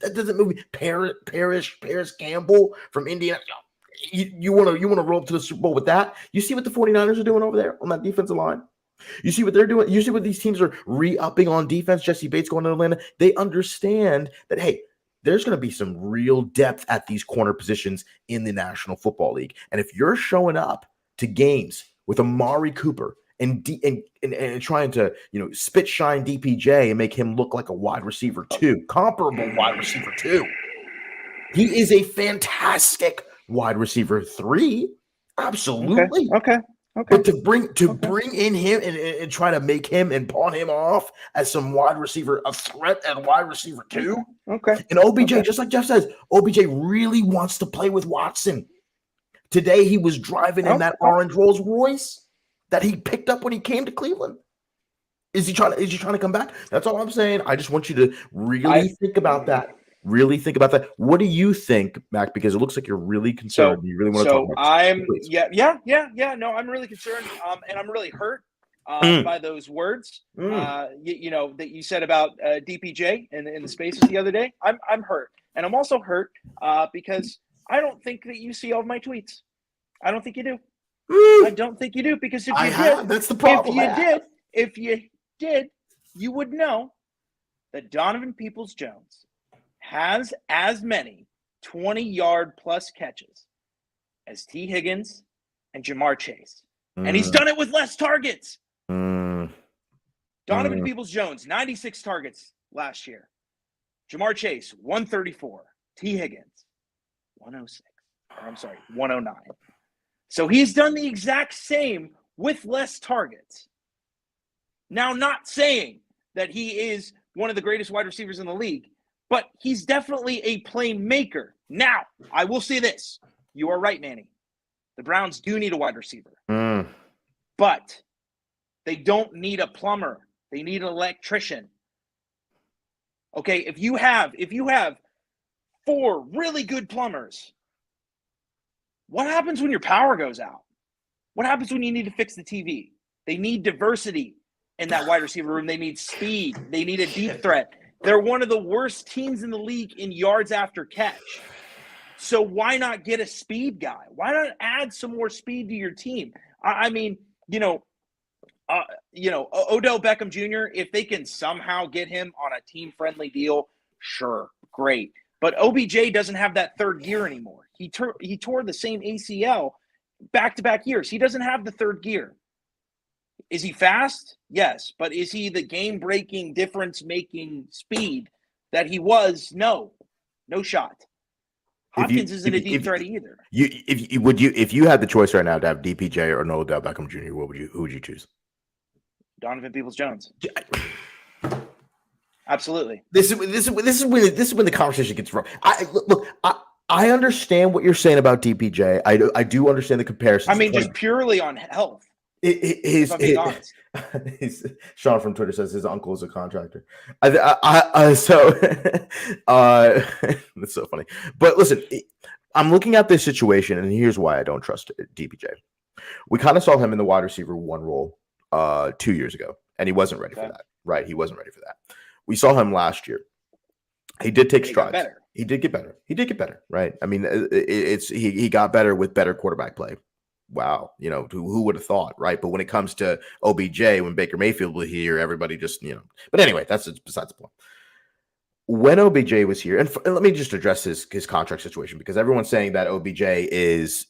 That doesn't move me. Paris Campbell from Indiana. You want to roll up to the Super Bowl with that? You see what the 49ers are doing over there on that defensive line? You see what they're doing? You see what these teams are re-upping on defense? Jesse Bates going to Atlanta. They understand that, hey, there's going to be some real depth at these corner positions in the National Football League. And if you're showing up to games with Amari Cooper and trying to, spit shine DPJ and make him look like a wide receiver too, comparable wide receiver too, he is a fantastic wide receiver 3. Absolutely. Okay. But to bring in him and try to make him and pawn him off as some wide receiver, a threat at wide receiver 2. Okay. And OBJ, just like Jeff says, OBJ really wants to play with Watson. Today he was driving in that orange Rolls Royce that he picked up when he came to Cleveland. Is he trying to come back? That's all I'm saying. I just want you to really think about that. Really think about that. What do you think, Mac? Because it looks like you're really concerned. You really want to talk about this. No, I'm really concerned, and I'm really hurt by those words. That you said about DPJ in the spaces the other day. I'm hurt, and I'm also hurt because I don't think that you see all of my tweets. I don't think you do. I don't think you do because if you did, that's the problem. If you did, you would know that Donovan Peoples-Jones has as many 20-yard plus catches as T. Higgins and Ja'Marr Chase. And he's done it with less targets. Donovan Peoples-Jones, 96 targets last year. Ja'Marr Chase, 134. T. Higgins, 109. So he's done the exact same with less targets. Now, not saying that he is one of the greatest wide receivers in the league, but he's definitely a playmaker. Now, I will say this. You are right, Manny. The Browns do need a wide receiver. But they don't need a plumber. They need an electrician. Okay, if you have 4 really good plumbers, what happens when your power goes out? What happens when you need to fix the TV? They need diversity in that wide receiver room. They need speed. They need a deep threat. They're one of the worst teams in the league in yards after catch. So why not get a speed guy? Why not add some more speed to your team? Odell Beckham Jr., if they can somehow get him on a team-friendly deal, sure, great. But OBJ doesn't have that third gear anymore. He tore the same ACL back-to-back years. He doesn't have the third gear. Is he fast? Yes. But is he the game-breaking, difference-making speed that he was? No. No shot. Hopkins isn't a deep threat either. If you had the choice right now to have DPJ or Noah Beckham Jr., who would you choose? Donovan Peoples-Jones. Absolutely. This is when the conversation gets wrong. I understand what you're saying about DPJ. I do understand the comparison. I mean, just purely on health. If I'm being honest. Sean from Twitter says his uncle is a contractor. That's so funny. But listen, I'm looking at this situation, and here's why I don't trust DPJ. We kind of saw him in the wide receiver one role 2 years ago, and he wasn't ready for that. Right? He wasn't ready for that. We saw him last year. He did take strides. He did get better. Right? I mean, he got better with better quarterback play. Wow, who would have thought, right? But when it comes to OBJ, when Baker Mayfield was here, everybody just, But anyway, that's besides the point. When OBJ was here, and let me just address his contract situation, because everyone's saying that OBJ is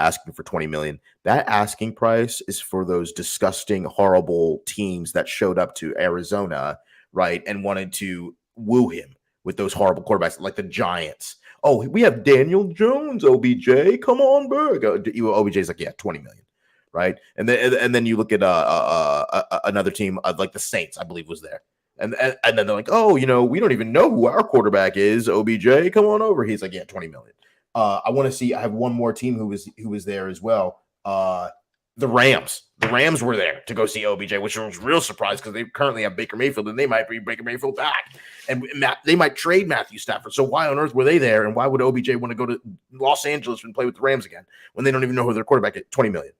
asking for $20 million. That asking price is for those disgusting, horrible teams that showed up to Arizona, right, and wanted to woo him with those horrible quarterbacks, like the Giants. Oh, we have Daniel Jones, OBJ. Come on, Berg. OBJ's like, yeah, $20 million, right? And then you look at another team like the Saints, I believe, was there, and then they're like, oh, we don't even know who our quarterback is. OBJ, come on over. He's like, yeah, $20 million. I want to see. I have one more team who was there as well. The Rams. The Rams were there to go see OBJ, which was real surprised because they currently have Baker Mayfield, and they might bring Baker Mayfield back. And they might trade Matthew Stafford. So why on earth were they there? And why would OBJ want to go to Los Angeles and play with the Rams again when they don't even know who their quarterback is? $20 million.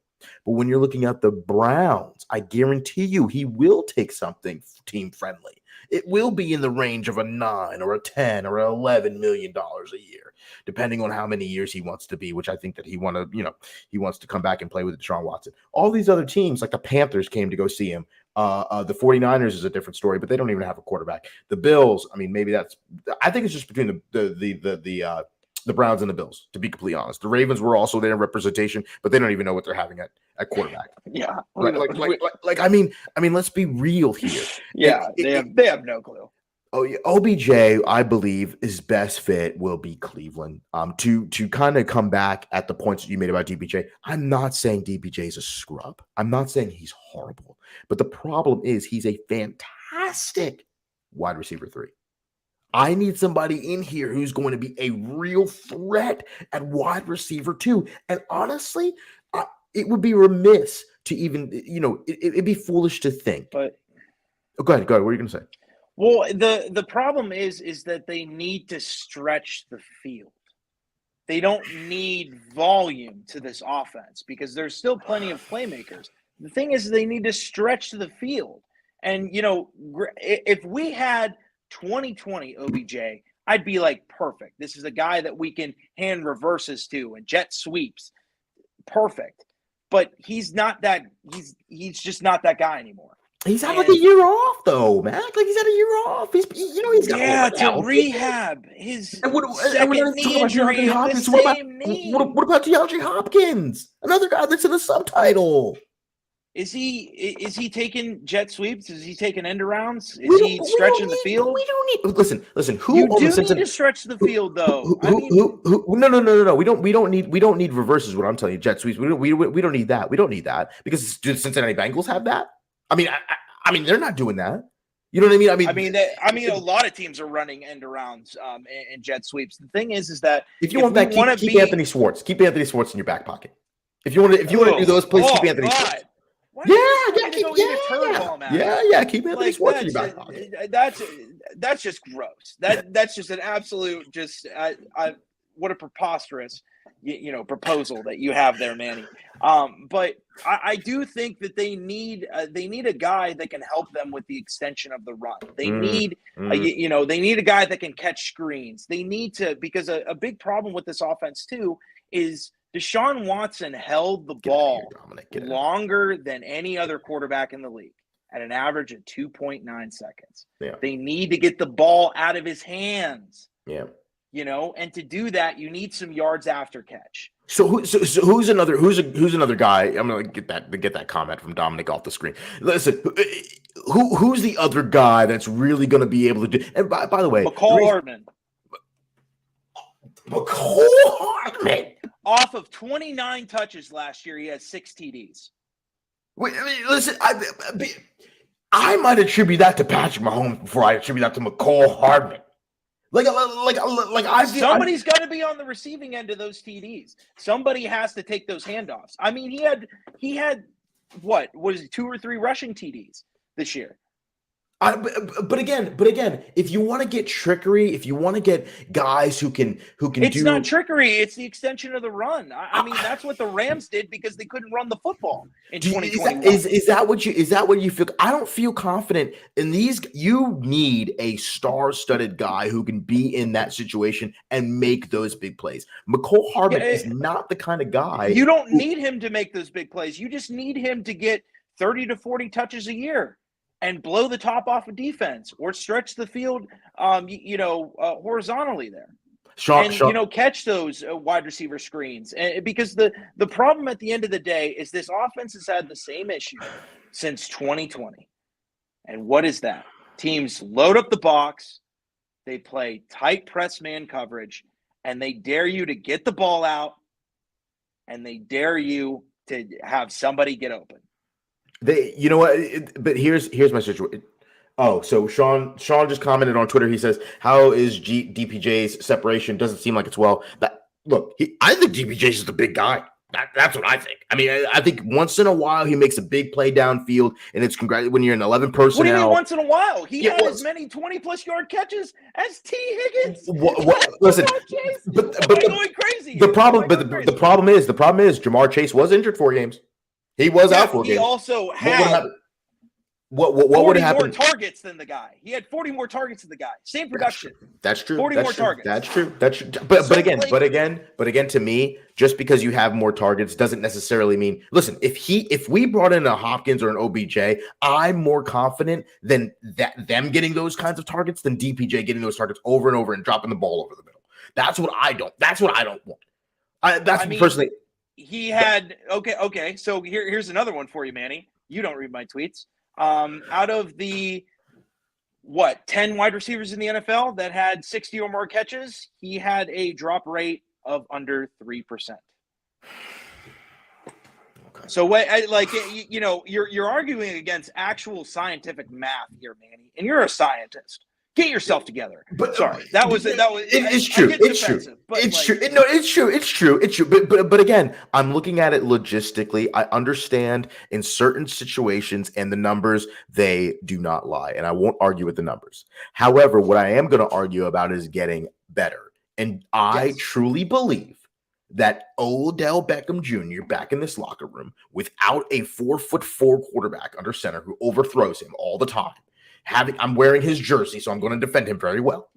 But when you're looking at the Browns, I guarantee you he will take something team friendly. It will be in the range of a $9 or a $10 or $11 million a year, depending on how many years he wants to be, which I think that he wants to come back and play with Deshaun Watson. All these other teams, like the Panthers, came to go see him. The 49ers is a different story, but they don't even have a quarterback. The Bills, I mean, I think it's just between the Browns and the Bills, to be completely honest. The Ravens were also there in representation, but they don't even know what they're having at quarterback. Yeah. I mean, let's be real here. Yeah, they have no clue. Oh, yeah, OBJ, I believe his best fit will be Cleveland. To kind of come back at the points that you made about DPJ, I'm not saying DPJ is a scrub. I'm not saying he's horrible. But the problem is he's a fantastic wide receiver 3. I need somebody in here who's going to be a real threat at wide receiver 2. And honestly, it would be remiss to even, it'd be foolish to think. But go ahead. What are you going to say? Well, the problem is that they need to stretch the field. They don't need volume to this offense because there's still plenty of playmakers. The thing is they need to stretch the field. And, if we had 2020 OBJ, I'd be like, perfect. This is a guy that we can hand reverses to and jet sweeps. Perfect. But he's not that. He's just not that guy anymore. He's had like a year off, though, man. Like he's had a year off. He's got to rehab his second knee injury. What about DeAndre Hopkins? Another guy that's in the subtitle. Is he taking jet sweeps? Is he taking end arounds? Is he stretching the field? We don't need. Listen. Who you do need to stretch the field, though. No. We don't need reverses. What I'm telling you, jet sweeps. We don't need that. We don't need that because do the Cincinnati Bengals have that? I mean, they're not doing that. You know what I mean? I mean, a lot of teams are running end arounds and jet sweeps. The thing is that if you want that, keep Anthony Schwartz. Keep Anthony Schwartz in your back pocket. If you want to do those, please keep Anthony Schwartz. Keep Anthony Schwartz in your back pocket. That's just gross. That's just an absolute what a preposterous proposal that you have there, Manny. But I do think that they need a guy that can help them with the extension of the run. They need they need a guy that can catch screens. They need to, because a big problem with this offense too is Deshaun Watson held the ball longer than any other quarterback in the league at an average of 2.9 seconds. Yeah. They need to get the ball out of his hands. Yeah. And to do that, you need some yards after catch. So who's another guy? I'm gonna get that comment from Dominic off the screen. Listen, who's the other guy that's really gonna be able to do? And by the way, McCall Hardman. McCall Hardman. Off of 29 touches last year, he has 6 TDs. Wait, I mean, listen, I might attribute that to Patrick Mahomes before I attribute that to McCall Hardman. Somebody's got to be on the receiving end of those TDs. Somebody has to take those handoffs. I mean, he had what was it, 2 or 3 rushing TDs this year. But again, if you want to get trickery, if you want to get guys who can it's not trickery. It's the extension of the run. I mean, that's what the Rams did because they couldn't run the football in 2021. Is that what you feel? I don't feel confident in these. You need a star-studded guy who can be in that situation and make those big plays. McCall Hardman is not the kind of guy. You don't need him to make those big plays. You just need him to get 30 to 40 touches a year and blow the top off of defense or stretch the field, horizontally there. Sean. Catch those wide receiver screens. And because the problem at the end of the day is this offense has had the same issue since 2020. And what is that? Teams load up the box, they play tight press man coverage, and they dare you to get the ball out, and they dare you to have somebody get open. You know what? But here's my situation. Oh, so Sean just commented on Twitter. He says, "How is DPJ's separation? Doesn't seem like it's well." I think DPJ is the big guy. That's what I think. I mean, I think once in a while he makes a big play downfield, and it's when you're in 11 personnel. What do you mean once in a while? He had as many 20-plus yard catches as T. Higgins. Listen, but going crazy. The problem is Jamar Chase was injured 4 games. He was out 4 games. He also had what would have happened? More targets than the guy. He had 40 more targets than the guy. Same production. That's true. 40 more targets. That's true. But again, to me, just because you have more targets doesn't necessarily mean. Listen, if we brought in a Hopkins or an OBJ, I'm more confident than them getting those kinds of targets than DPJ getting those targets over and over and dropping the ball over the middle. That's what I don't want. Personally. He had okay. So here's another one for you, Manny. You don't read my tweets. Out of the 10 wide receivers in the NFL that had 60 or more catches, he had a drop rate of under 3%. Okay. So you're arguing against actual scientific math here, Manny, and you're a scientist. Get yourself together. But sorry, it's true. It's true. But again, I'm looking at it logistically. I understand in certain situations and the numbers, they do not lie. And I won't argue with the numbers. However, what I am going to argue about is getting better. And I truly believe that Odell Beckham Jr. back in this locker room without a 4'4" quarterback under center who overthrows him all the time. I'm wearing his jersey, so I'm going to defend him very well.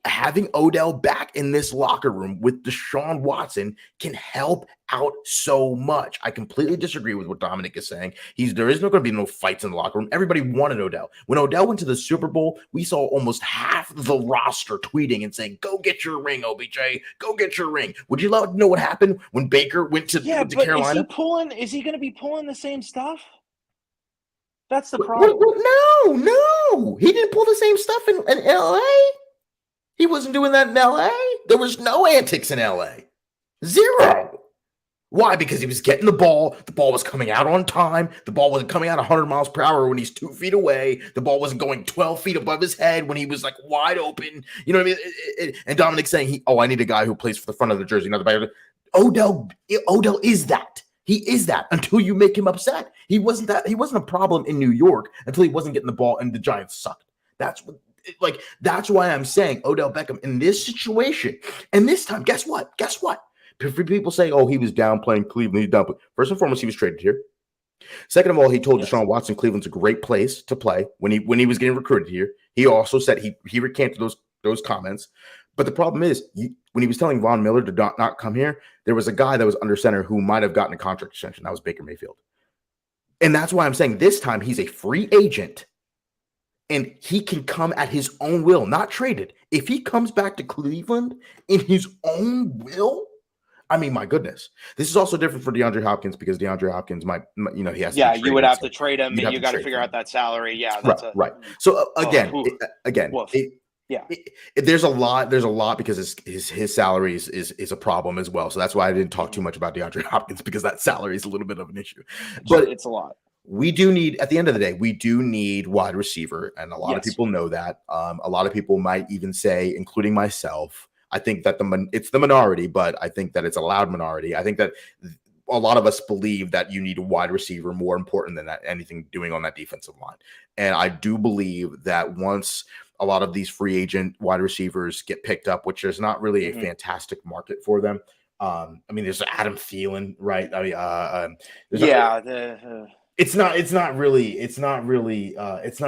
Having Odell back in this locker room with Deshaun Watson can help out so much. I completely disagree with what Dominic is saying. There is not going to be no fights in the locker room. Everybody wanted Odell. When Odell went to the Super Bowl, we saw almost half the roster tweeting and saying, "Go get your ring, OBJ. Go get your ring." Would you love to know what happened when Baker went to Carolina? Is he going to be pulling the same stuff? That's the problem. No. He didn't pull the same stuff in L.A. He wasn't doing that in L.A. There was no antics in L.A. Zero. Why? Because he was getting the ball. The ball was coming out on time. The ball wasn't coming out 100 miles per hour when he's 2 feet away. The ball wasn't going 12 feet above his head when he was wide open. You know what I mean? And Dominic's saying, I need a guy who plays for the front of the jersey, not the back. Odell is that. He is that until you make him upset. He wasn't a problem in New York until he wasn't getting the ball and the Giants sucked. That's why I'm saying Odell Beckham in this situation. And this time, guess what? For people saying, he was downplaying Cleveland, he's downplaying. First and foremost, he was traded here. Second of all, he told Deshaun Watson Cleveland's a great place to play when he was getting recruited here. He also said he recanted those comments. But the problem is, when he was telling Von Miller to not come here, there was a guy that was under center who might have gotten a contract extension. That was Baker Mayfield. And that's why I'm saying this time he's a free agent and he can come at his own will, not traded. If he comes back to Cleveland in his own will, I mean, my goodness, this is also different for DeAndre Hopkins because DeAndre Hopkins might, he has to Yeah, be you would traded, have so to trade him, you'd and have you to got to trade figure for out him. that salary. Yeah, that's Right. So again, woof. Yeah. there's a lot because his salary is a problem as well. So that's why I didn't talk too much about DeAndre Hopkins, because that salary is a little bit of an issue. But it's a lot. We do need, at the end of the day, we do need wide receiver, and a lot of people know that. A lot of people might even say, including myself, I think that it's the minority, but I think that it's a loud minority. I think that a lot of us believe that you need a wide receiver more important than anything doing on that defensive line. And I do believe that once a lot of these free agent wide receivers get picked up, which is not really a fantastic market for them. I mean, there's Adam Thielen, right? I mean, it's not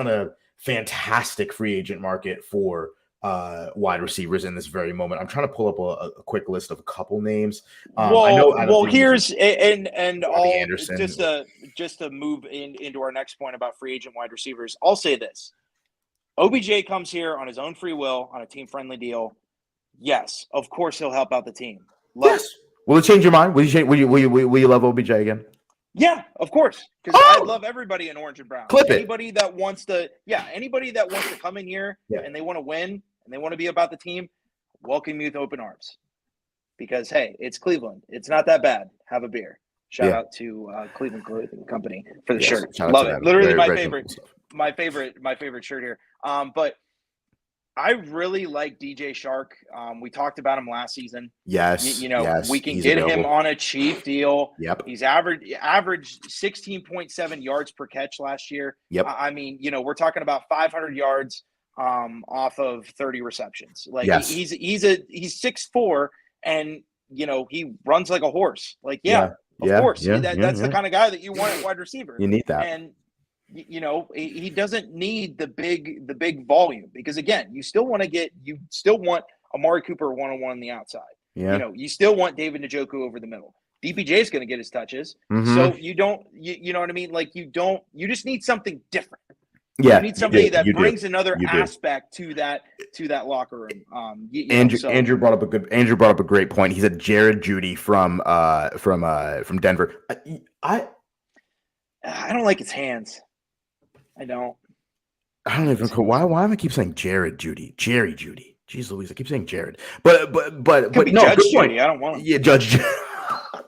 a fantastic free agent market for wide receivers in this very moment. I'm trying to pull up a quick list of a couple names. I know. Here's and all Anderson. just to move into our next point about free agent wide receivers. I'll say this: OBJ comes here on his own free will on a team friendly deal. Yes, of course he'll help out the team. Will it change your mind? Will you love OBJ again? Yeah, of course. Because I love everybody in orange and brown. Anybody that wants to come in here and they want to win and they want to be about the team, welcome you with open arms. Because hey, it's Cleveland. It's not that bad. Have a beer. Shout out to Cleveland Clothing Company for the shirt. Love it. Literally my favorite shirt here. But I really like DJ Shark. We talked about him last season. Yes. We can get him on a cheap deal. Yep. He's averaged 16.7 yards per catch last year. Yep. I mean, we're talking about 500 yards off of 30 receptions. Like he's 6'4", and he runs like a horse. Like, of course. That's the kind of guy that you want at wide receiver. You need that. And he doesn't need the big volume, because again, you still want Amari Cooper one-on-one on the outside. Yeah. You still want David Njoku over the middle. DPJ is going to get his touches. So you don't, you know what I mean? Like you just need something different. Yeah. You need somebody that brings another aspect to that locker room. Andrew brought up a great point. He said Jared Jeudy from Denver. I don't like his hands. I don't even know why am I keep saying Jerry Jeudy? Jeez Louise, I keep saying Jared. But no, Judge good point. Jeudy. I don't want him. Yeah, Judge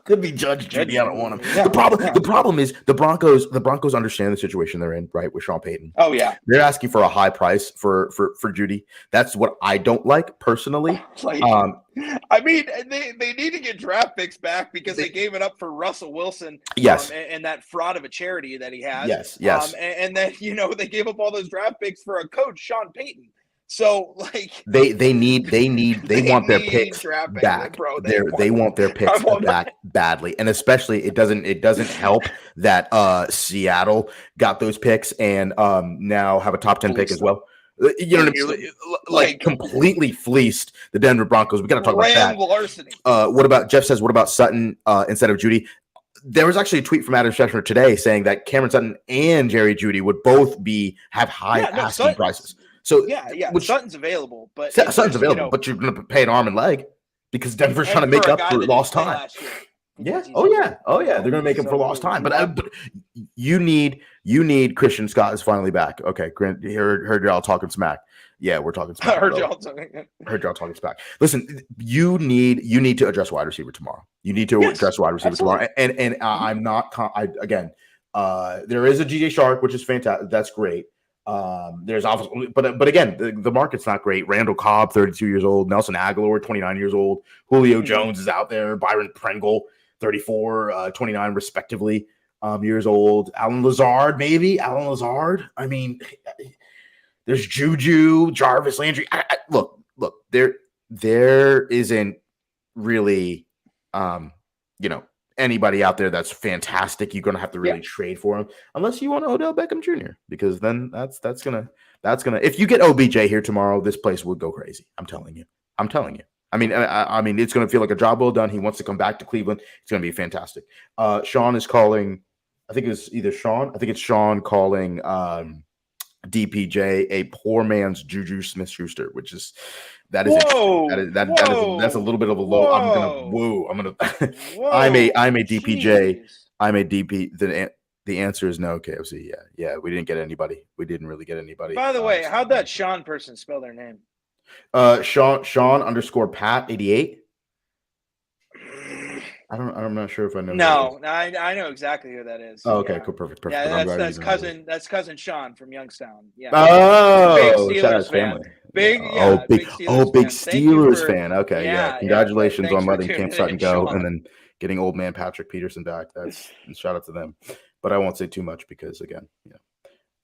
could be Judge Jeudy. I don't want him. Yeah. The problem is the Broncos understand the situation they're in, right, with Sean Payton. Oh yeah. They're asking for a high price for Jeudy. That's what I don't like personally. I mean, they need to get draft picks back because they gave it up for Russell Wilson. Yes. And that fraud of a charity that he has. Yes. And then they gave up all those draft picks for a coach, Sean Payton. So they want their picks back. They want their picks back badly, and especially it doesn't help that Seattle got those picks and now have a top 10 pick as well. You know what I mean? Like completely fleeced the Denver Broncos. We got to talk about that. Larceny. What about Jeff says? What about Sutton instead of Jeudy? There was actually a tweet from Adam Schefter today saying that Cameron Sutton and Jerry Jeudy would both have high asking prices. So Sutton's available, but Sutton's available, but you're going to pay an arm and leg because Denver's trying to make up for lost time. Yeah. Oh yeah. They're going to make up for lost time. But you need Christian Scott is finally back. Okay, Grant, heard y'all talking smack. Yeah, we're talking smack. Heard y'all talking smack. Listen, you need to address wide receiver tomorrow. You need to address wide receiver tomorrow. And I'm not. There is a DJ Shark, which is fantastic. That's great. There's obviously, but again, the market's not great. Randall Cobb, 32 years old. Nelson Aguilar, 29 years old. Julio Jones is out there. Byron Pringle, 34, 29 respectively, years old. Alan Lazard. I mean, there's Juju, Jarvis Landry. Look, there isn't really, anybody out there that's fantastic. You're going to have to really trade for him unless you want Odell Beckham Jr. because then that's gonna if you get OBJ here tomorrow, this place would go crazy. I'm telling you. I mean, it's going to feel like a job well done. He wants to come back to Cleveland. It's going to be fantastic. Sean is calling. I think it's Sean calling DPJ a poor man's Juju Smith-Schuster, which is that's a little bit of a low. I'm gonna I'm a DPJ. Jeez. I'm a DP. The answer is no, KFC. Yeah. We didn't get anybody. We didn't really get anybody. By the way, how'd that Sean person spell their name? Sean _Pat 88. I'm not sure if I know. No, I know exactly who that is. Oh, okay, cool, perfect. Yeah, that's cousin Sean from Youngstown. Yeah. Oh, big shout out Steelers fan. family. Big Steelers fan. Okay, yeah. Congratulations on letting Cam Sutton go Sean. and then getting old man Patrick Peterson back. That's shout out to them. But I won't say too much because again,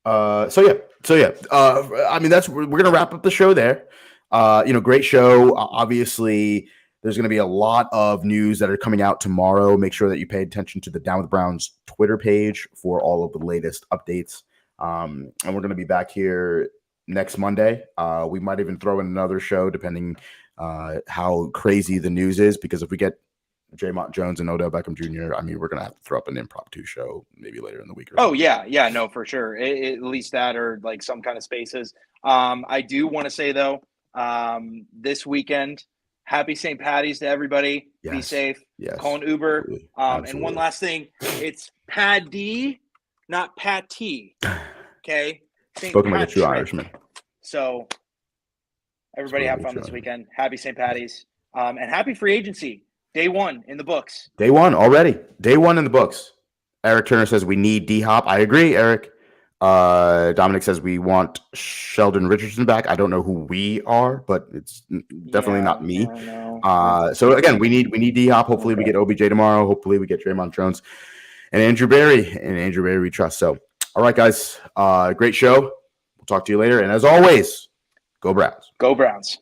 So yeah. I mean, we're gonna wrap up the show there. Great show. Obviously, there's going to be a lot of news that are coming out tomorrow. Make sure that you pay attention to the Down with the Browns Twitter page for all of the latest updates. And we're going to be back here next Monday. We might even throw in another show depending how crazy the news is, because if we get Draymond Jones and Odell Beckham Jr., I mean, we're going to have to throw up an impromptu show maybe later in the week. Yeah, no, for sure. At least that, or like some kind of spaces. I do want to say though, this weekend, happy St. Patty's to everybody. Yes. Be safe. Yes. Call an Uber. Absolutely. And one last thing, it's Paddy, not Patty. Okay. Spoken like a true Irishman. So everybody have fun this weekend. Happy St. Patty's. And happy free agency. Day 1 in the books. Day 1 already. Day 1 in the books. Eric Turner says we need D-Hop. I agree, Eric. Dominic says we want Sheldon Richardson back. I don't know who we are, but it's definitely not me. So again, we need D-Hop. Hopefully we get OBJ tomorrow. Hopefully we get Draymond Jones and Andrew Berry. And Andrew Berry we trust. So, all right, guys. Great show. We'll talk to you later. And as always, go Browns. Go Browns.